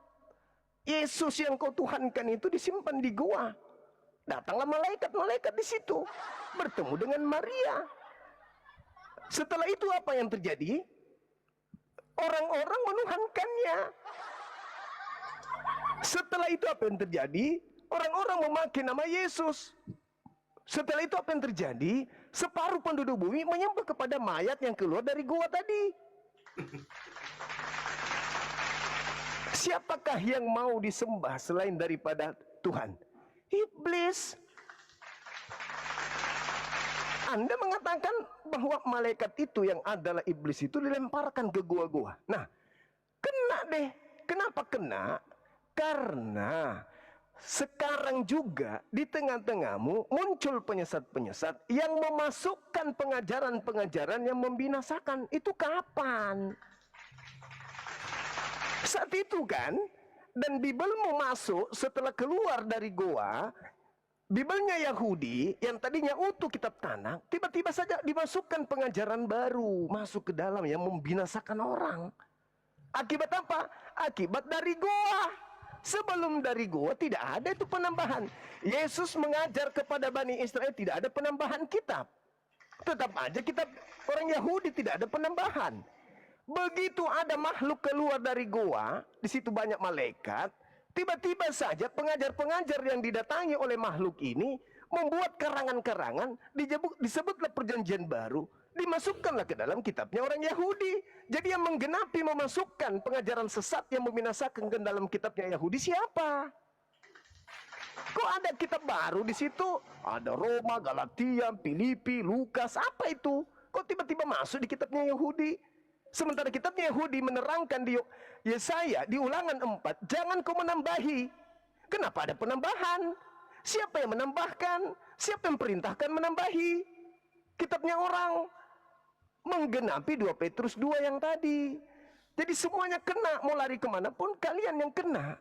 Yesus yang kau tuhankan itu disimpan di goa. Datanglah malaikat-malaikat di situ, bertemu dengan Maria. Setelah itu apa yang terjadi? Orang-orang menuhankannya. Setelah itu apa yang terjadi? Orang-orang memakai nama Yesus. Setelah itu apa yang terjadi? Separuh penduduk bumi menyembah kepada mayat yang keluar dari goa tadi. Siapakah yang mau disembah selain daripada Tuhan? Iblis. Anda mengatakan bahwa malaikat itu yang adalah iblis itu dilemparkan ke gua-gua. Nah, kena deh. Kenapa kena? Karena sekarang juga di tengah-tengahmu muncul penyesat-penyesat yang memasukkan pengajaran-pengajaran yang membinasakan. Itu kapan? Saat itu kan, dan Bibelmu masuk setelah keluar dari goa, Bibelnya Yahudi yang tadinya utuh kitab tanah, tiba-tiba saja dimasukkan pengajaran baru masuk ke dalam yang membinasakan orang. Akibat apa? Akibat dari goa. Sebelum dari goa tidak ada itu penambahan. Yesus mengajar kepada Bani Israel tidak ada penambahan kitab. Tetap aja kitab orang Yahudi tidak ada penambahan. Begitu ada makhluk keluar dari goa, di situ banyak malaikat, tiba-tiba saja pengajar-pengajar yang didatangi oleh makhluk ini membuat karangan-karangan, disebutlah perjanjian baru, dimasukkanlah ke dalam kitabnya orang Yahudi. Jadi yang menggenapi memasukkan pengajaran sesat yang membinasakan ke dalam kitabnya Yahudi siapa? Kok ada kitab baru di situ? Ada Roma, Galatia, Filipi, Lukas, apa itu? Kok tiba-tiba masuk di kitabnya Yahudi? Sementara kitabnya Yahudi menerangkan di Yesaya di Ulangan 4, jangan kau menambahi. Kenapa ada penambahan? Siapa yang menambahkan? Siapa yang perintahkan menambahi? Kitabnya orang menggenapi 2 Petrus 2 yang tadi. Jadi semuanya kena, mau lari kemanapun kalian yang kena.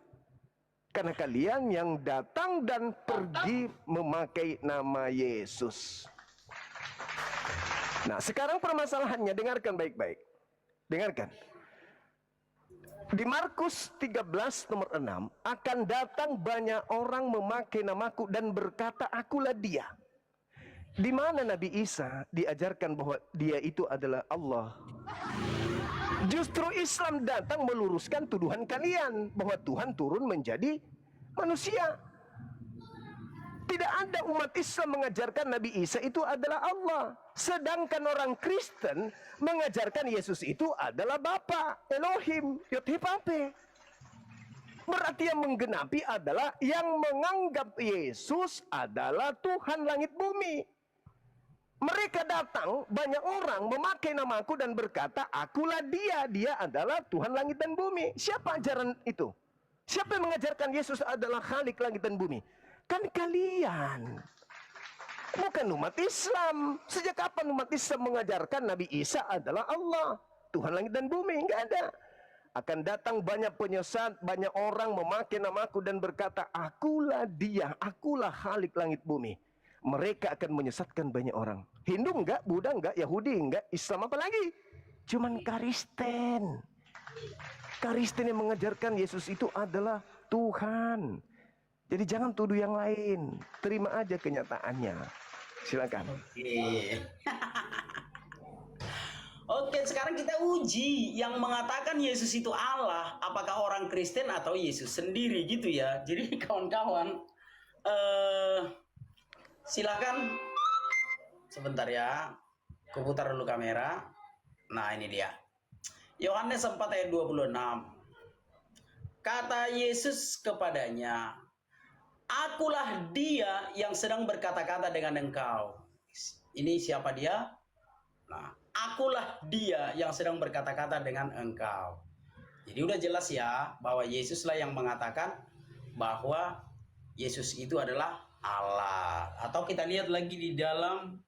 Karena kalian yang datang dan pergi memakai nama Yesus. Nah, sekarang permasalahannya, dengarkan baik-baik. Dengarkan. Di Markus 13 nomor 6, akan datang banyak orang memakai namaku dan berkata, akulah dia. Di mana Nabi Isa diajarkan bahwa dia itu adalah Allah? Justru Islam datang meluruskan tuduhan kalian bahwa Tuhan turun menjadi manusia. Tidak ada umat Islam mengajarkan Nabi Isa itu adalah Allah. Sedangkan orang Kristen mengajarkan Yesus itu adalah Bapa, Elohim, Yod-Heh-Vav-Heh. Berarti yang menggenapi adalah yang menganggap Yesus adalah Tuhan langit bumi. Mereka datang, banyak orang memakai namaku dan berkata, akulah dia, dia adalah Tuhan langit dan bumi. Siapa ajaran itu? Siapa yang mengajarkan Yesus adalah Khalik langit dan bumi? Kan kalian. Bukan umat Islam. Sejak kapan umat Islam mengajarkan Nabi Isa adalah Allah, Tuhan langit dan bumi? Enggak ada. Akan datang banyak penyesat, banyak orang memakai namaku dan berkata, akulah dia, akulah Khalik langit bumi. Mereka akan menyesatkan banyak orang. Hindu enggak, Buddha enggak, Yahudi enggak, Islam apa lagi? Cuman Kristen. Kristen yang mengajarkan Yesus itu adalah Tuhan. Jadi jangan tuduh yang lain. Terima aja kenyataannya. Silakan. Oke, sekarang kita uji yang mengatakan Yesus itu Allah. Apakah orang Kristen atau Yesus sendiri gitu ya. Jadi kawan-kawan, silakan sebentar ya. Kuputar dulu kamera. Nah, ini dia. Yohanes 4 ayat 26. Kata Yesus kepadanya, akulah dia yang sedang berkata-kata dengan engkau. Ini siapa dia? Nah, akulah dia yang sedang berkata-kata dengan engkau. Jadi udah jelas ya bahwa Yesuslah yang mengatakan bahwa Yesus itu adalah Allah. Atau kita lihat lagi di dalam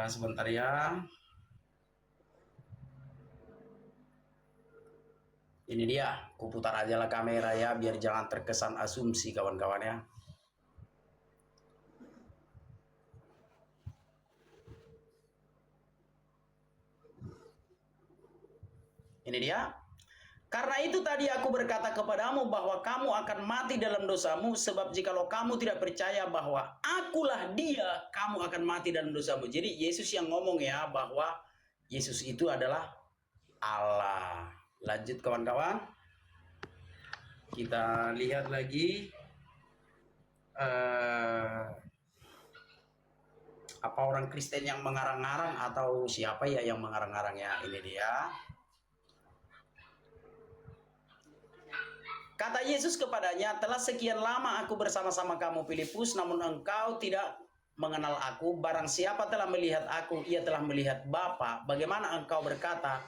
sebentar ya. Ini dia, kuputar aja lah kamera ya biar jangan terkesan asumsi kawan-kawan ya. Ini dia. Karena itu tadi aku berkata kepadamu bahwa kamu akan mati dalam dosamu, sebab jikalau kamu tidak percaya bahwa akulah dia, kamu akan mati dalam dosamu. Jadi Yesus yang ngomong ya bahwa Yesus itu adalah Allah. Lanjut kawan-kawan. Kita lihat lagi apa orang Kristen yang mengarang-arang atau siapa ya yang mengarang-arang ya. Ini dia. Kata Yesus kepadanya, telah sekian lama aku bersama-sama kamu Filipus, namun engkau tidak mengenal aku. Barang siapa telah melihat aku, ia telah melihat Bapa. Bagaimana engkau berkata,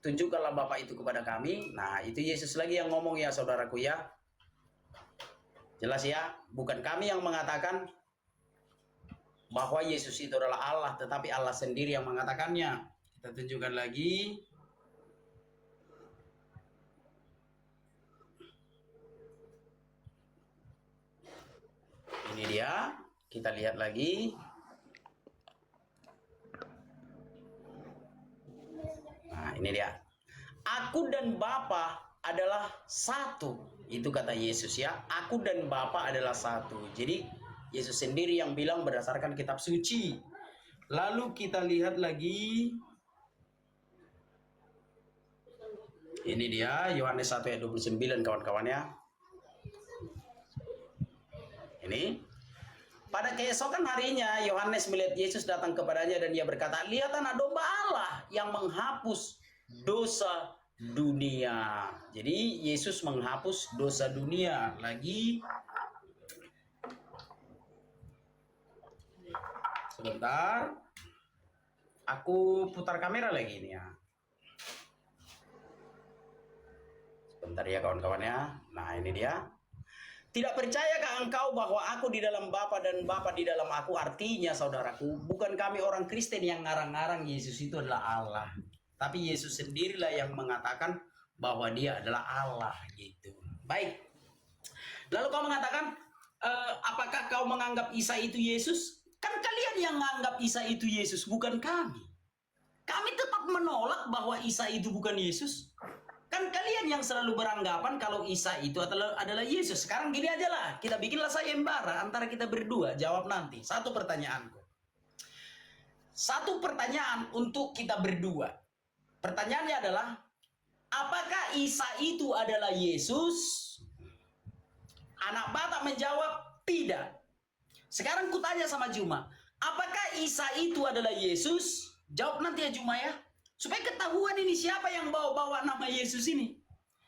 tunjukkanlah Bapa itu kepada kami. Nah, itu Yesus lagi yang ngomong ya saudaraku ya. Jelas ya, bukan kami yang mengatakan bahwa Yesus itu adalah Allah, tetapi Allah sendiri yang mengatakannya. Kita tunjukkan lagi. Ini dia, kita lihat lagi. Nah, ini dia. Aku dan Bapa adalah satu. Itu kata Yesus ya. Aku dan Bapa adalah satu. Jadi Yesus sendiri yang bilang berdasarkan kitab suci. Lalu kita lihat lagi. Ini dia Yohanes 1 ayat 29 kawan-kawan ya. Ini. Pada keesokan harinya Yohanes melihat Yesus datang kepadanya dan ia berkata, lihat anak domba Allah yang menghapus dosa dunia. Jadi Yesus menghapus dosa dunia. Lagi. Sebentar. Aku putar kamera lagi ini ya. Sebentar ya kawan-kawan ya. Nah ini dia. Tidak percayakah engkau bahwa aku di dalam Bapa dan Bapa di dalam aku? Artinya saudaraku, bukan kami orang Kristen yang ngarang-ngarang Yesus itu adalah Allah. Tapi Yesus sendirilah yang mengatakan bahwa dia adalah Allah gitu. Baik. Lalu kau mengatakan, apakah kau menganggap Isa itu Yesus? Kan kalian yang menganggap Isa itu Yesus, bukan kami. Kami tetap menolak bahwa Isa itu bukan Yesus. Kan kalian yang selalu beranggapan kalau Isa itu adalah Yesus. Sekarang gini aja lah, kita bikinlah sayembara antara kita berdua, jawab nanti. Satu pertanyaanku. Satu pertanyaan untuk kita berdua. Pertanyaannya adalah, apakah Isa itu adalah Yesus? Anak Batak menjawab, tidak. Sekarang kutanya sama Juma, apakah Isa itu adalah Yesus? Jawab nanti ya Juma ya. Supaya ketahuan ini siapa yang bawa-bawa nama Yesus ini.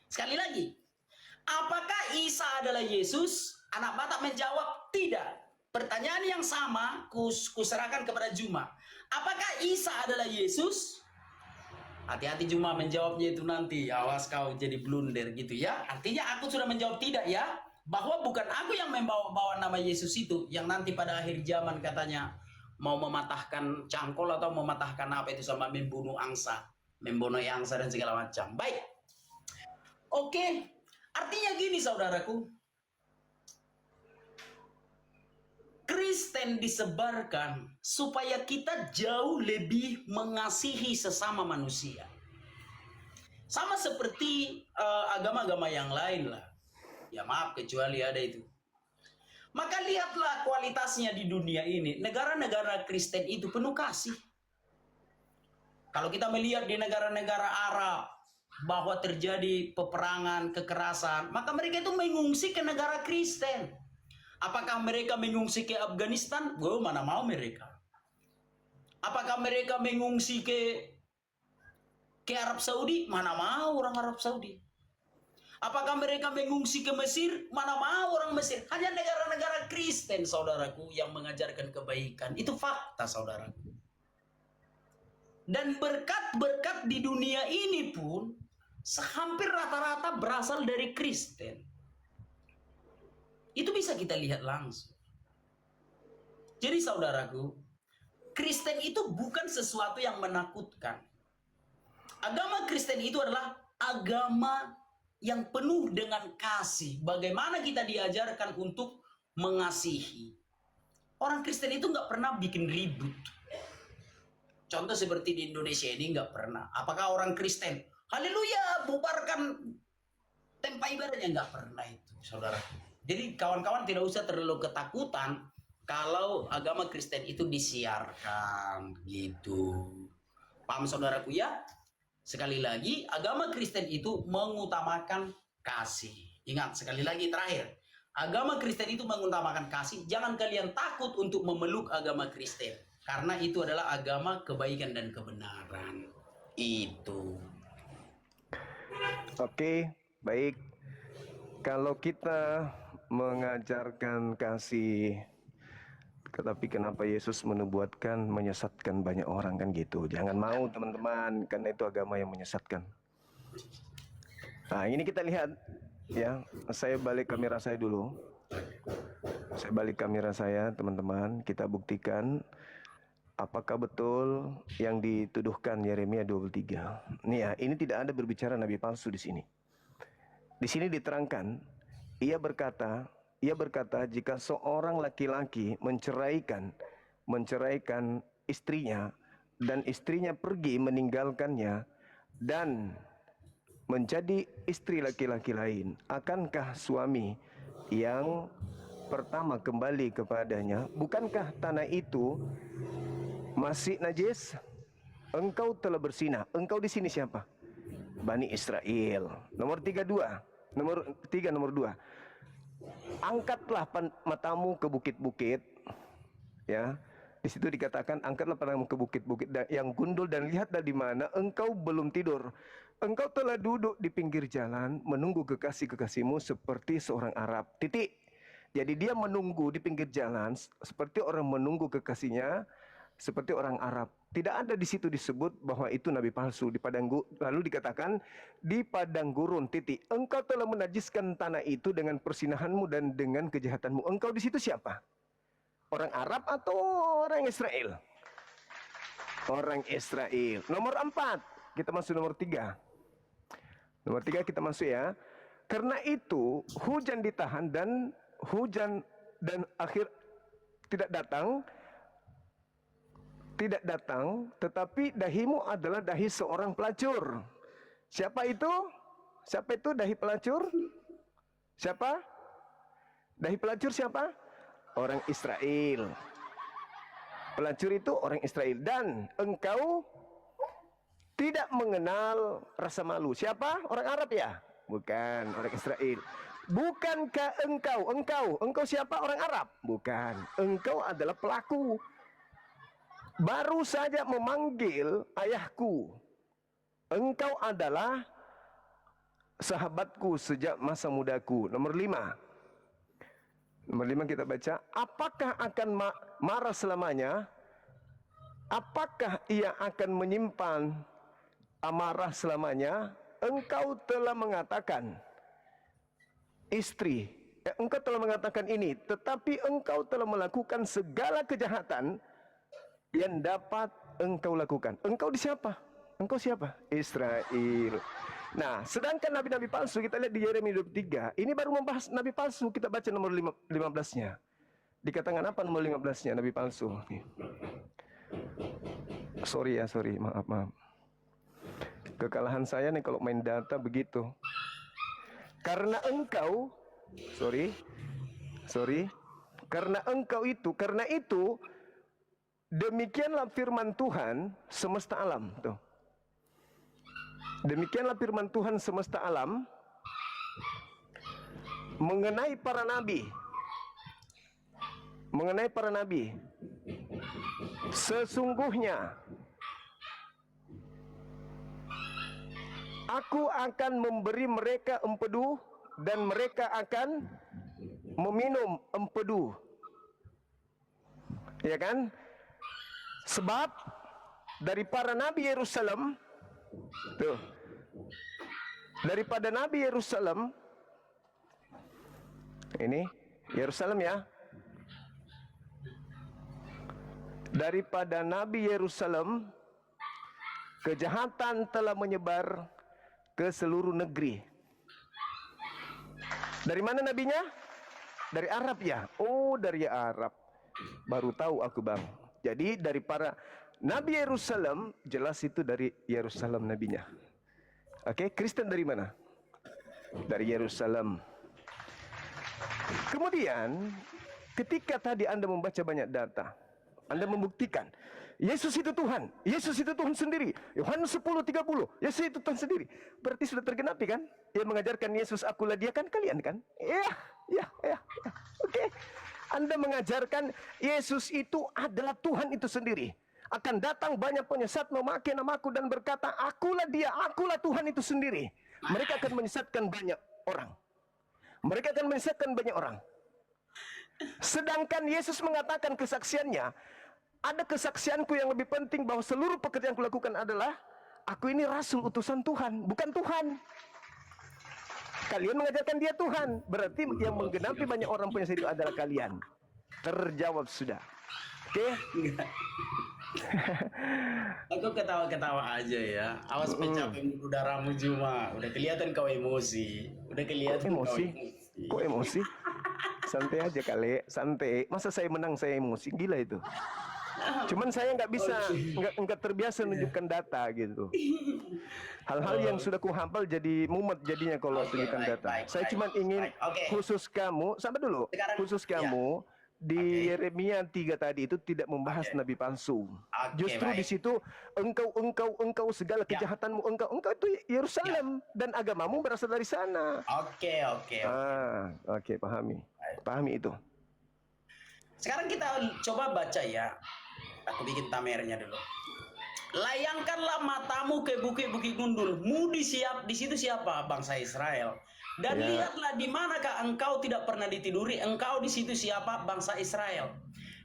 Sekali lagi. Apakah Isa adalah Yesus? Anak Batak menjawab tidak. Pertanyaan yang sama kuserahkan kepada Juma. Apakah Isa adalah Yesus? Hati-hati Juma menjawabnya itu nanti. Awas kau jadi blunder gitu ya. Artinya aku sudah menjawab tidak ya. Bahwa bukan aku yang membawa-bawa nama Yesus itu. Yang nanti pada akhir zaman katanya mau mematahkan cangkol atau mematahkan apa itu sama membunuh angsa, membunuh angsa dan segala macam. Baik. Oke. Artinya gini saudaraku. Kristen disebarkan supaya kita jauh lebih mengasihi sesama manusia. Sama seperti agama-agama yang lain lah. Ya maaf kecuali ada itu. Maka lihatlah kualitasnya di dunia ini. Negara-negara Kristen itu penuh kasih. Kalau kita melihat di negara-negara Arab bahwa terjadi peperangan, kekerasan, maka mereka itu mengungsi ke negara Kristen. Apakah mereka mengungsi ke Afghanistan? Mana mau mereka. Apakah mereka mengungsi ke Arab Saudi? Mana mau orang Arab Saudi. Apakah mereka mengungsi ke Mesir? Mana mau orang Mesir. Hanya negara-negara Kristen, saudaraku, yang mengajarkan kebaikan. Itu fakta, saudaraku. Dan berkat-berkat di dunia ini pun, hampir rata-rata berasal dari Kristen. Itu bisa kita lihat langsung. Jadi, saudaraku, Kristen itu bukan sesuatu yang menakutkan. Agama Kristen itu adalah agama yang penuh dengan kasih. Bagaimana kita diajarkan untuk mengasihi. Orang Kristen itu nggak pernah bikin ribut. Contoh seperti di Indonesia ini nggak pernah. Apakah orang Kristen, haleluya, bubarkan tempat ibadahnya? Nggak pernah itu, saudara. Jadi kawan-kawan tidak usah terlalu ketakutan kalau agama Kristen itu disiarkan gitu. Paham saudaraku ya? Sekali lagi, agama Kristen itu mengutamakan kasih. Ingat, sekali lagi terakhir. Agama Kristen itu mengutamakan kasih. Jangan kalian takut untuk memeluk agama Kristen. Karena itu adalah agama kebaikan dan kebenaran. Itu. Oke, baik. Kalau kita mengajarkan kasih, tetapi kenapa Yesus menubuatkan menyesatkan banyak orang kan gitu? Jangan mau teman-teman, karena itu agama yang menyesatkan. Nah ini kita lihat ya, saya balik kamera saya dulu. Saya balik kamera saya teman-teman, kita buktikan apakah betul yang dituduhkan Yeremia 23. Nih ya, ini tidak ada berbicara nabi palsu di sini. Di sini diterangkan, ia berkata jika seorang laki-laki menceraikan istrinya dan istrinya pergi meninggalkannya dan menjadi istri laki-laki lain, akankah suami yang pertama kembali kepadanya, bukankah tanah itu masih najis? Engkau telah bersinah. Engkau di sini siapa? Bani Israel. Nomor 3, nomor 2. Angkatlah matamu ke bukit-bukit, ya. Di situ dikatakan angkatlah matamu ke bukit-bukit yang gundul dan lihatlah di mana engkau belum tidur. Engkau telah duduk di pinggir jalan menunggu kekasih-kekasihmu seperti seorang Arab. Titik. Jadi dia menunggu di pinggir jalan seperti orang menunggu kekasihnya, seperti orang Arab. Tidak ada di situ disebut bahwa itu nabi palsu di padang gurun. Lalu dikatakan di padang gurun, titik. Engkau telah menajiskan tanah itu dengan persinahanmu dan dengan kejahatanmu. Engkau di situ siapa? Orang Arab atau orang Israel? Orang Israel. Nomor 4. Kita masuk nomor 3. Nomor 3 kita masuk ya. Karena itu hujan ditahan dan akhir tidak datang, tetapi dahimu adalah dahi seorang pelacur. Siapa itu? Siapa itu dahi pelacur? Siapa? Dahi pelacur siapa? Orang Israel. Pelacur itu orang Israel. Dan engkau tidak mengenal rasa malu. Siapa? Orang Arab ya? Bukan, orang Israel. Bukankah engkau siapa? Orang Arab? Bukan. Engkau adalah pelaku. Baru saja memanggil ayahku. Engkau adalah sahabatku sejak masa mudaku. Nomor 5. Nomor 5 kita baca. Apakah akan marah selamanya? Apakah ia akan menyimpan amarah selamanya? Engkau telah mengatakan engkau telah mengatakan ini, tetapi engkau telah melakukan segala kejahatan yang dapat engkau lakukan. Engkau di siapa? Engkau siapa? Israel. Nah, sedangkan nabi-nabi palsu kita lihat di Yeremia 23, ini baru membahas nabi palsu. Kita baca nomor 15-nya. Dikatakan apa nomor 15-nya nabi palsu? Sorry, maaf. Kekalahan saya nih kalau main data begitu. Karena engkau, karena itu demikianlah firman Tuhan semesta alam. Tuh. Demikianlah firman Tuhan semesta alam mengenai para nabi. Sesungguhnya aku akan memberi mereka empedu dan mereka akan meminum empedu. Ya kan? Sebab dari para nabi Yerusalem, tuh, daripada nabi Yerusalem, ini Yerusalem ya, daripada nabi Yerusalem, kejahatan telah menyebar ke seluruh negeri. Dari mana nabinya? Dari Arab ya? Oh, dari Arab. Baru tahu aku bang. Jadi dari para nabi Yerusalem, jelas itu dari Yerusalem nabinya. Oke, Kristen dari mana? Dari Yerusalem. Kemudian, ketika tadi Anda membaca banyak data, Anda membuktikan Yesus itu Tuhan, Yesus itu Tuhan sendiri. Yohanes 10:30, Yesus itu Tuhan sendiri. Berarti sudah tergenapi kan? Yang mengajarkan Yesus akulah dia kan kalian kan? Ya. Oke. Anda mengajarkan Yesus itu adalah Tuhan itu sendiri. Akan datang banyak penyesat memakai namaku dan berkata, akulah dia, akulah Tuhan itu sendiri. Mereka akan menyesatkan banyak orang. Mereka akan menyesatkan banyak orang. Sedangkan Yesus mengatakan kesaksiannya, ada kesaksianku yang lebih penting, bahwa seluruh pekerjaan yang kulakukan adalah aku ini rasul utusan Tuhan, bukan Tuhan. Kalian mengajarkan dia Tuhan, berarti yang menggenapi banyak orang punya itu adalah kalian. Terjawab sudah. Oke? Aku ketawa-ketawa aja ya. Awas pecah pembuluh darahmu Juma. Udah kelihatan kau emosi. Udah kelihatan kau Emosi? emosi. Kok emosi? Santai aja kali, santai. Masa saya menang saya emosi? Gila itu. Cuman saya nggak bisa, nggak terbiasa menunjukkan data gitu. Hal-hal yang sudah kuhafal jadi mumet jadinya kalau tunjukkan data. Saya cuma ingin khusus kamu, sampai dulu. Sekarang, Khusus kamu di Yeremia 3 tadi itu tidak membahas nabi palsu. Justru di situ engkau segala kejahatanmu, engkau itu Yerusalem dan agamamu berasal dari sana. Oke. Oke, pahami itu. Sekarang kita coba baca ya. Aku bikin tamernya dulu. Layangkanlah matamu ke bukit-bukit gundul. Di situ siapa? Bangsa Israel. Dan lihatlah di manakah engkau tidak pernah ditiduri. Engkau di situ siapa? Bangsa Israel.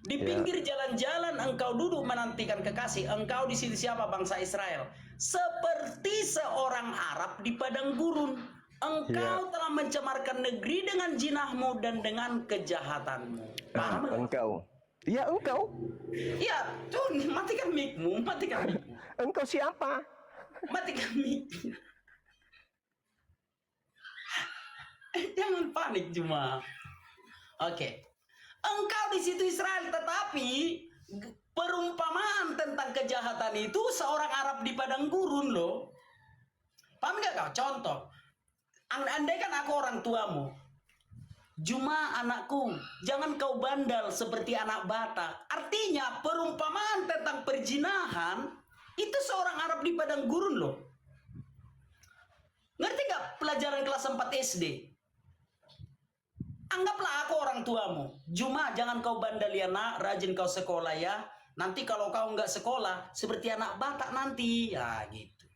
Di pinggir jalan-jalan engkau duduk menantikan kekasih. Engkau di situ siapa? Bangsa Israel. Seperti seorang Arab di padang gurun. Engkau telah mencemarkan negeri dengan jinahmu dan dengan kejahatanmu. Paham? Engkau. Ya, engkau. Ya, tuh matikan mic-mu. Engkau siapa? Matikan mic. Jangan panik cuma. Oke. Engkau di situ Israel, tetapi perumpamaan tentang kejahatan itu seorang Arab di padang gurun loh. Paham gak kau? Contoh. Andai kan aku orang tuamu. Juma anakku, jangan kau bandal seperti anak Batak. Artinya perumpamaan tentang perjinahan itu seorang Arab di padang gurun loh. Ngerti gak pelajaran kelas 4 SD? Anggaplah aku orang tuamu. Juma jangan kau bandal ya nak, rajin kau sekolah ya. Nanti kalau kau nggak sekolah seperti anak Batak nanti, ya gitu.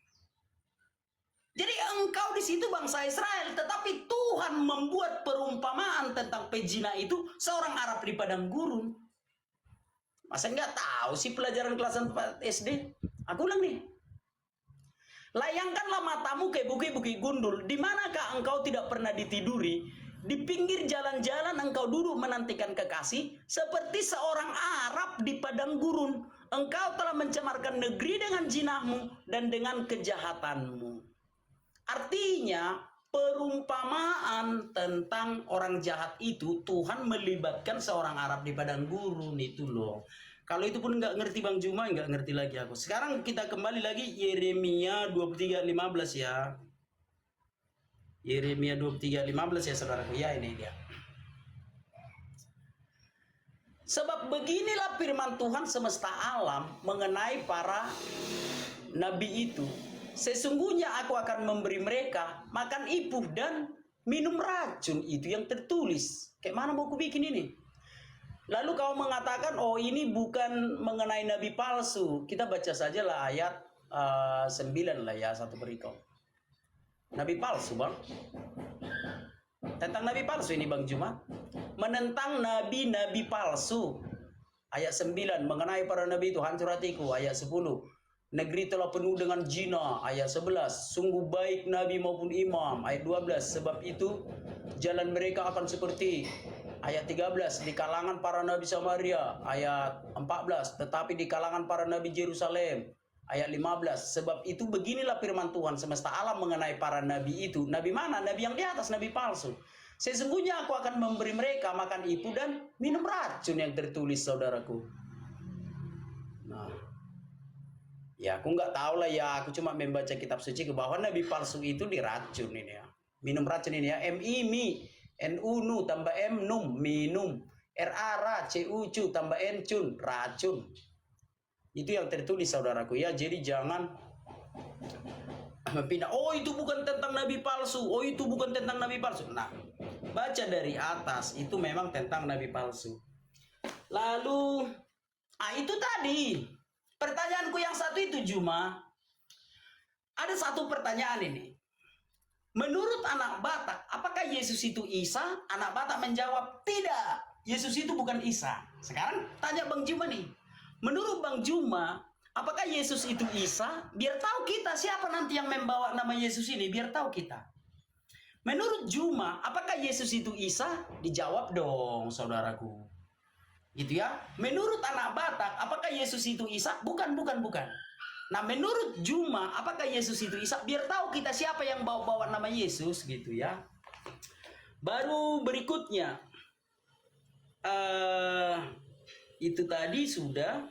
Jadi engkau di situ bangsa Israel, tetapi Tuhan membuat perumpamaan tentang pezina itu seorang Arab di padang gurun. Masa nggak tahu sih pelajaran kelas 4 SD? Aku ulang nih. Layangkanlah matamu ke bukit-bukit gundul, di manakah engkau tidak pernah ditiduri? Di pinggir jalan-jalan engkau duduk menantikan kekasih, seperti seorang Arab di padang gurun. Engkau telah mencemarkan negeri dengan jinahmu dan dengan kejahatanmu. Artinya perumpamaan tentang orang jahat itu Tuhan melibatkan seorang Arab di padang gurun itu loh. Kalau itu pun nggak ngerti Bang Juma, nggak ngerti lagi aku. Sekarang kita kembali lagi Yeremia 23:15 ya. Yeremia 23:15 ya saudaraku ya, ini dia. Sebab beginilah firman Tuhan semesta alam mengenai para nabi itu. Sesungguhnya aku akan memberi mereka makan ipuh dan minum racun, itu yang tertulis. Kayak mana mau aku bikin ini? Lalu kau mengatakan, oh ini bukan mengenai nabi palsu. Kita baca sajalah ayat 9 lah ya, satu berikut. Nabi palsu bang. Tentang nabi palsu ini Bang Juma. Menentang nabi-nabi palsu. Ayat 9, mengenai para nabi itu hancur hatiku. Ayat 10. Negeri telah penuh dengan zina. Ayat 11. Sungguh baik nabi maupun imam. Ayat 12. Sebab itu jalan mereka akan seperti. Ayat 13. Di kalangan para nabi Samaria. Ayat 14. Tetapi di kalangan para nabi Yerusalem. Ayat 15. Sebab itu beginilah firman Tuhan semesta alam mengenai para nabi itu. Nabi mana? Nabi yang di atas, nabi palsu. Sesungguhnya aku akan memberi mereka makan ipuh dan minum racun yang tertulis saudaraku. Nah. Ya aku nggak tahu lah ya, aku cuma membaca kitab suci ke bawah nabi palsu itu diracun ini ya. Minum racun ini ya. Mi, nu tambah m num, minum. Ra cu tambah n cun, racun. Itu yang tertulis saudaraku ya. Jadi jangan pindah. Oh itu bukan tentang nabi palsu. Oh itu bukan tentang nabi palsu. Nah, baca dari atas itu memang tentang nabi palsu. Lalu, itu tadi. Pertanyaanku yang satu itu Juma, ada satu pertanyaan ini. Menurut anak Batak, apakah Yesus itu Isa? Anak Batak menjawab, tidak. Yesus itu bukan Isa. Sekarang tanya Bang Juma nih. Menurut Bang Juma, apakah Yesus itu Isa? Biar tahu kita siapa nanti yang membawa nama Yesus ini. Biar tahu kita. Menurut Juma, apakah Yesus itu Isa? Dijawab dong, saudaraku. Gitu ya. Menurut anak Batak, apakah Yesus itu Isa? Bukan. Nah, menurut Juma, apakah Yesus itu Isa? Biar tahu kita siapa yang bawa nama Yesus, gitu ya. Baru berikutnya, itu tadi sudah,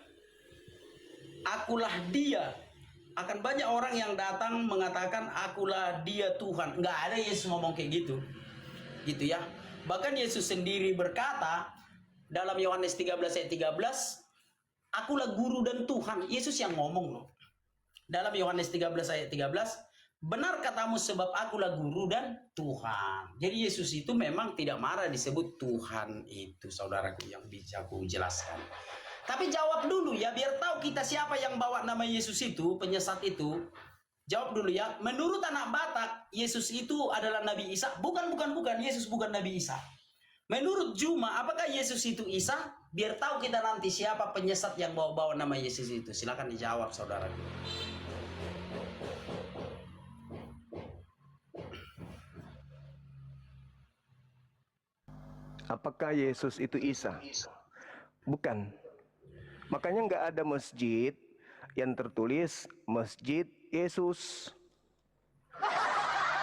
akulah dia. Akan banyak orang yang datang mengatakan, akulah dia Tuhan. Nggak ada Yesus ngomong kayak gitu. Gitu ya. Bahkan Yesus sendiri berkata, dalam Yohanes 13 ayat 13, akulah guru dan Tuhan. Yesus yang ngomong loh. Dalam Yohanes 13 ayat 13, benar katamu sebab akulah guru dan Tuhan. Jadi Yesus itu memang tidak marah disebut Tuhan itu, saudaraku, yang bisa aku jelaskan. Tapi jawab dulu ya, biar tahu kita siapa yang bawa nama Yesus itu, penyesat itu. Jawab dulu ya, menurut anak Batak, Yesus itu adalah Nabi Isa. Bukan, Yesus bukan Nabi Isa. Menurut Juma, apakah Yesus itu Isa? Biar tahu kita nanti siapa penyesat yang bawa nama Yesus itu. Silakan dijawab, saudaraku. Apakah Yesus itu Isa? Bukan. Makanya nggak ada masjid yang tertulis Masjid Yesus.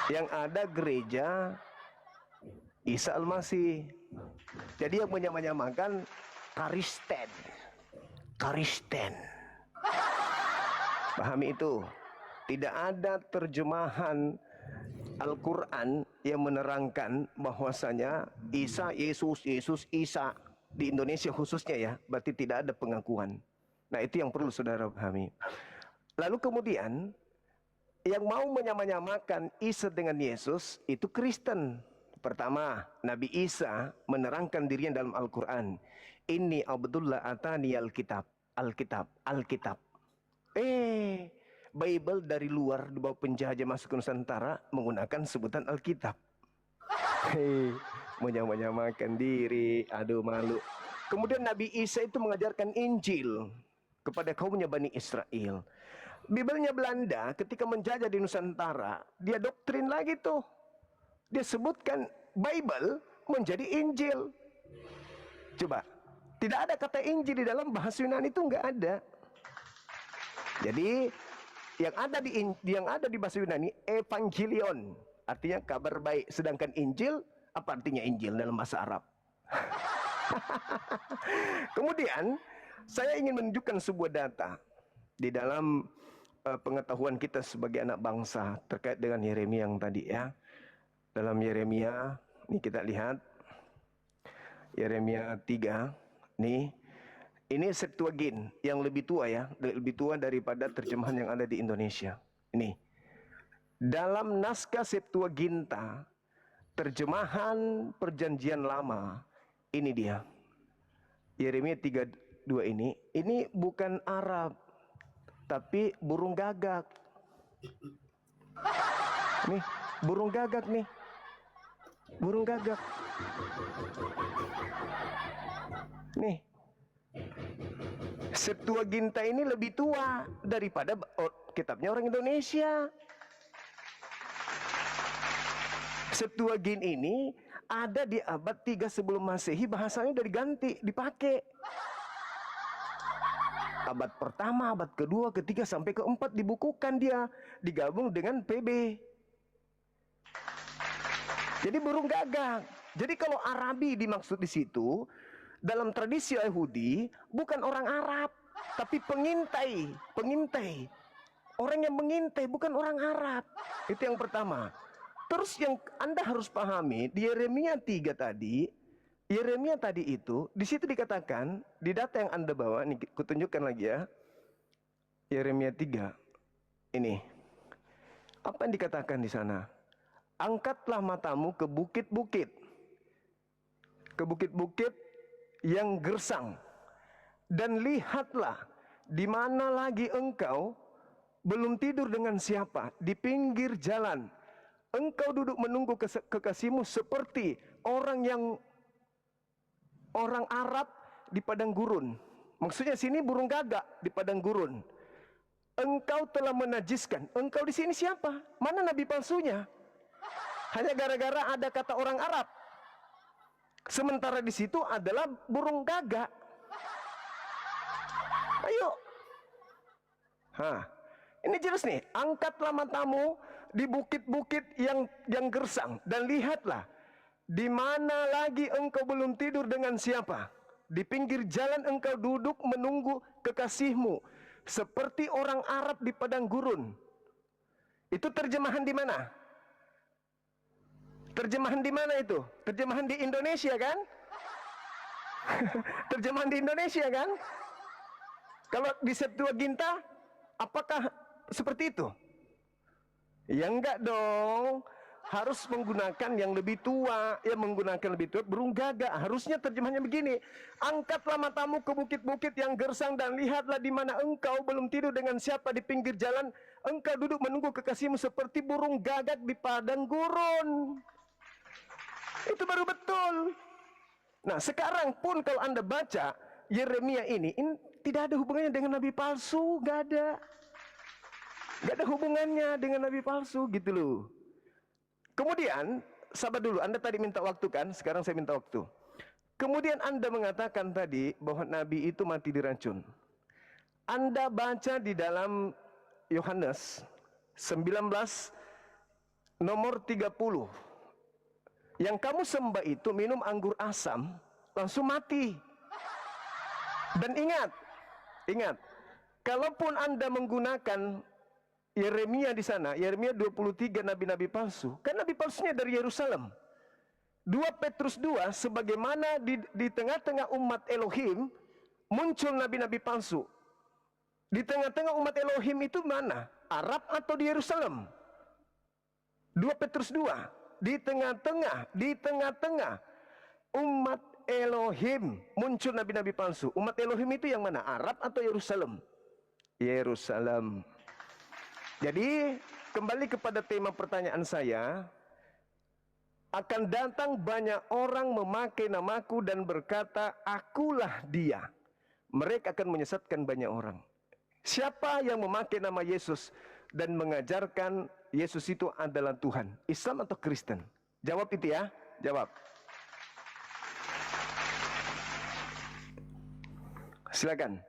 Yang ada gereja Isa Al-Masih. Jadi yang menyamakan Kristen. Pahami itu. Tidak ada terjemahan Al-Quran yang menerangkan bahwasanya Isa, Yesus, Isa. Di Indonesia khususnya ya, berarti tidak ada pengakuan. Nah, itu yang perlu saudara pahami. Lalu kemudian, yang mau menyamakan Isa dengan Yesus, itu Kristen. Pertama, Nabi Isa menerangkan dirinya dalam Al-Quran. Inni Abdullah atani Alkitab. Bible dari luar di bawah penjajah masuk ke Nusantara menggunakan sebutan Alkitab. Menyamakan diri, aduh malu. Kemudian Nabi Isa itu mengajarkan Injil kepada kaumnya Bani Israel. Bibelnya Belanda ketika menjajah di Nusantara, dia doktrin lagi tuh. Dia sebutkan Bible menjadi Injil. Coba, tidak ada kata Injil di dalam bahasa Yunani itu, nggak ada. Jadi yang ada di bahasa Yunani Evangelion, artinya kabar baik. Sedangkan Injil, apa artinya Injil dalam bahasa Arab? Kemudian saya ingin menunjukkan sebuah data di dalam pengetahuan kita sebagai anak bangsa terkait dengan Yeremia yang tadi ya. Dalam Yeremia, ini kita lihat Yeremia 3 nih. Ini Septuagint yang lebih tua ya, lebih tua daripada terjemahan yang ada di Indonesia. Ini. Dalam naskah Septuaginta, terjemahan Perjanjian Lama, ini dia. Yeremia 3:2 ini bukan Arab, tapi burung gagak. Nih, burung gagak nih. Burung gagak. Nih. Septuaginta ini lebih tua daripada kitabnya orang Indonesia. Septuagint ini ada di abad 3 sebelum Masehi, bahasanya udah diganti, dipakai. Abad pertama, abad kedua, ketiga, sampai keempat dibukukan dia, digabung dengan PB. Jadi burung gagak. Jadi kalau Arabi dimaksud di situ, dalam tradisi Yahudi bukan orang Arab, tapi pengintai. Orang yang mengintai, bukan orang Arab. Itu yang pertama. Terus yang Anda harus pahami di Yeremia 3 tadi, Yeremia tadi itu di situ dikatakan di data yang Anda bawa, nih kutunjukkan lagi ya. Yeremia 3. Ini. Apa yang dikatakan di sana? Angkatlah matamu ke bukit-bukit. Ke bukit-bukit yang gersang, dan lihatlah di mana lagi engkau belum tidur dengan siapa, di pinggir jalan engkau duduk menunggu kekasihmu seperti orang Arab di padang gurun. Maksudnya sini burung gagak di padang gurun. Engkau telah menajiskan. Engkau di sini siapa? Mana nabi palsunya? Hanya gara-gara ada kata orang Arab. Sementara di situ adalah burung gagak. Ayo. Ini jelas nih. Angkatlah matamu di bukit-bukit yang gersang dan lihatlah di mana lagi engkau belum tidur dengan siapa. Di pinggir jalan engkau duduk menunggu kekasihmu seperti orang Arab di padang gurun. Itu terjemahan di mana? Terjemahan di mana itu? Terjemahan di Indonesia kan? Terjemahan di Indonesia kan? Kalau di Septuaginta, apakah seperti itu? Ya enggak dong. Harus menggunakan yang lebih tua, menggunakan lebih tua, burung gagak. Harusnya terjemahnya begini. Angkatlah matamu ke bukit-bukit yang gersang dan lihatlah di mana engkau belum tidur dengan siapa di pinggir jalan. Engkau duduk menunggu kekasihmu seperti burung gagak di padang gurun. Itu baru betul. Nah, sekarang pun kalau Anda baca Yeremia ini tidak ada hubungannya dengan nabi palsu, gak ada. Gak ada hubungannya dengan nabi palsu gitu loh. Kemudian, sabar dulu, Anda tadi minta waktu kan, sekarang saya minta waktu. Kemudian Anda mengatakan tadi bahwa nabi itu mati diracun. Anda baca di dalam Yohanes 19 nomor 30. Yang kamu sembah itu minum anggur asam, langsung mati. Dan ingat, kalaupun Anda menggunakan Yeremia di sana, Yeremia 23 nabi-nabi palsu. Kan nabi palsunya dari Yerusalem. 2 Petrus 2, sebagaimana di tengah-tengah umat Elohim muncul nabi-nabi palsu. Di tengah-tengah umat Elohim itu mana? Arab atau di Yerusalem? 2 Petrus 2, di tengah-tengah umat Elohim muncul nabi-nabi palsu. Umat Elohim itu yang mana? Arab atau Yerusalem? Yerusalem. Jadi, kembali kepada tema pertanyaan saya, akan datang banyak orang memakai namaku dan berkata, akulah dia. Mereka akan menyesatkan banyak orang. Siapa yang memakai nama Yesus dan mengajarkan Yesus itu adalah Tuhan? Islam atau Kristen? Jawab itu ya, jawab. Silakan.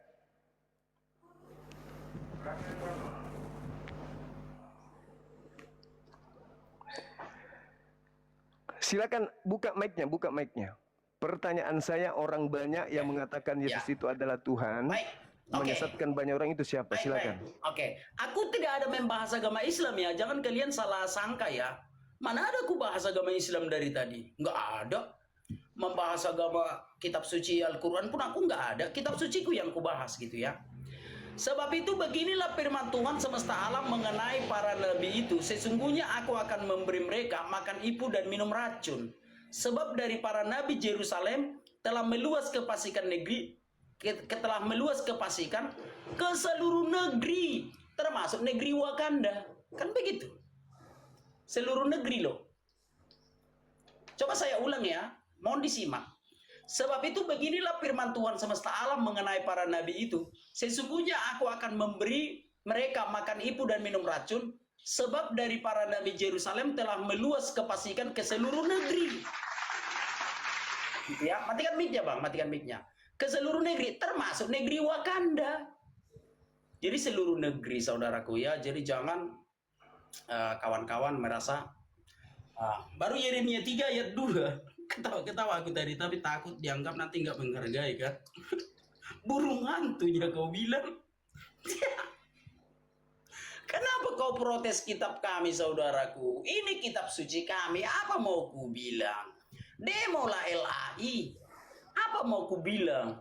Silakan buka mic-nya. Pertanyaan saya, orang banyak yang mengatakan Yesus itu adalah Tuhan, menyesatkan banyak orang, itu siapa? Silakan. Oke. Aku tidak ada membahas agama Islam ya, jangan kalian salah sangka ya. Mana ada aku bahas agama Islam dari tadi? Nggak ada. Membahas agama kitab suci Al-Quran pun aku nggak ada. Kitab suciku yang ku bahas gitu ya. Sebab itu beginilah firman Tuhan semesta alam mengenai para nabi itu. Sesungguhnya aku akan memberi mereka makan ipu dan minum racun. Sebab dari para nabi Yerusalem telah meluas ke pasikan negeri, telah meluas ke pasikan ke seluruh negeri, termasuk negeri Wakanda. Kan begitu. Seluruh negeri loh. Coba saya ulang ya, mohon disimak. Sebab itu beginilah firman Tuhan semesta alam mengenai para nabi itu. Sesungguhnya aku akan memberi mereka makan ipu dan minum racun. Sebab dari para nabi Yerusalem telah meluas kepasikan ke seluruh negeri. Gitu ya, matikan mic-nya bang, matikan mic-nya. Ke seluruh negeri, termasuk negeri Wakanda. Jadi seluruh negeri saudaraku ya. Jadi jangan kawan-kawan merasa baru Yeremia 3 ayat 2. Ketawa-ketawa aku tadi, tapi takut dianggap nanti nggak menghargai kan. Burung hantunya kau bilang. Kenapa kau protes kitab kami saudaraku? Ini kitab suci kami, apa mau ku bilang? Demolah LAI. Apa mau ku bilang?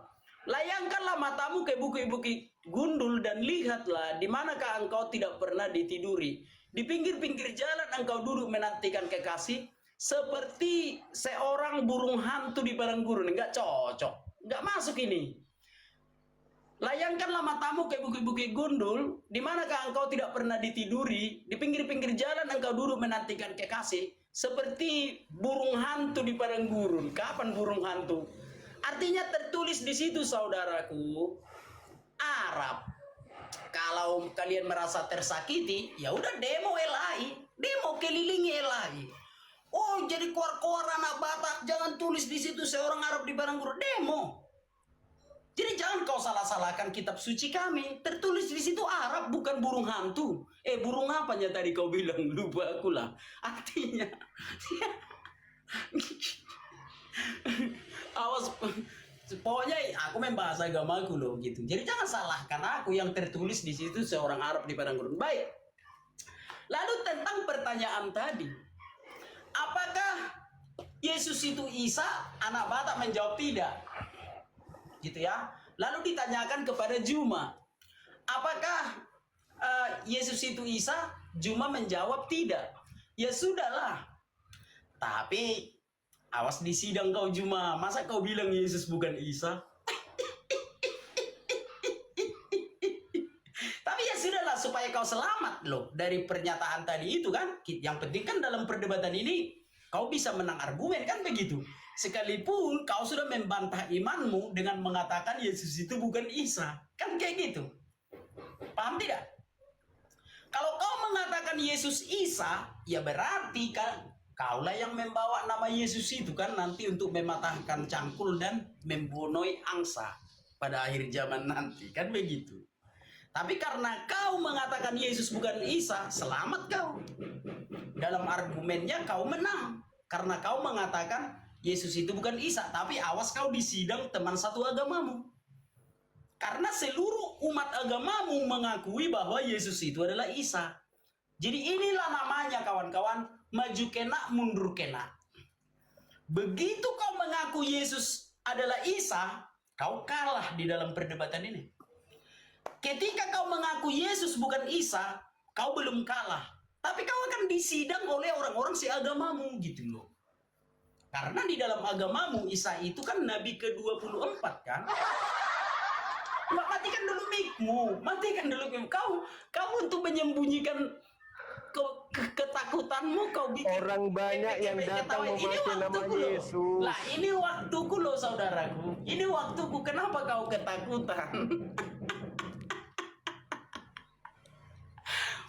Layangkanlah matamu ke bukit-bukit gundul dan lihatlah di manakah engkau tidak pernah ditiduri. Di pinggir-pinggir jalan engkau duduk menantikan kekasih. Seperti seorang burung hantu di padang gurun. Nggak cocok, nggak masuk ini. Layangkanlah matamu ke bukit-bukit gundul, di manakah engkau tidak pernah ditiduri, di pinggir-pinggir jalan engkau duduk menantikan kekasih, seperti burung hantu di padang gurun. Kapan burung hantu? Artinya tertulis di situ, saudaraku, Arab. Kalau kalian merasa tersakiti, ya udah demo Elahi, demo kelilingi Elahi. Oh, jadi keluar-keluar anak Batak, jangan tulis di situ seorang Arab di padang gurun, demo. Jadi jangan kau salah-salahkan kitab suci kami. Tertulis di situ Arab, bukan burung hantu. Burung apanya tadi kau bilang? Lupa aku lah. Artinya, awas. Pokoknya aku membahas agamaku loh gitu. Jadi jangan salahkan aku, yang tertulis di situ seorang Arab di padang gurun. Baik. Lalu tentang pertanyaan tadi, apakah Yesus itu Isa? Anak Batak menjawab tidak. Gitu ya. Lalu ditanyakan kepada Juma, apakah Yesus itu Isa? Juma menjawab tidak. Ya sudahlah. Tapi awas di sidang kau Juma, masa kau bilang Yesus bukan Isa? Tapi ya sudahlah, supaya kau selamat loh dari pernyataan tadi itu kan. Yang penting kan dalam perdebatan ini kau bisa menang argumen kan begitu. Sekalipun kau sudah membantah imanmu dengan mengatakan Yesus itu bukan Isa. Kan kayak gitu. Paham tidak? Kalau kau mengatakan Yesus Isa, ya berarti kan kaulah yang membawa nama Yesus itu kan nanti untuk mematahkan cangkul dan membunuh angsa pada akhir zaman nanti. Kan begitu. Tapi karena kau mengatakan Yesus bukan Isa, selamat kau. Dalam argumennya kau menang. Karena kau mengatakan Yesus itu bukan Isa, tapi awas kau di sidang teman satu agamamu. Karena seluruh umat agamamu mengakui bahwa Yesus itu adalah Isa. Jadi inilah namanya kawan-kawan, maju kena, mundur kena. Begitu kau mengaku Yesus adalah Isa, kau kalah di dalam perdebatan ini. Ketika kau mengaku Yesus bukan Isa, kau belum kalah. Tapi kau akan disidang oleh orang-orang seagamamu gitu loh. Karena di dalam agamamu Isa itu kan Nabi ke-24 kan. Matikan dulu mikmu, matikan dulu mikmu. Kau untuk menyembunyikan ketakutanmu kau bikin Orang banyak yang datang memakai nama Yesus. Lah ini waktuku loh saudaraku. Ini waktuku, kenapa kau ketakutan?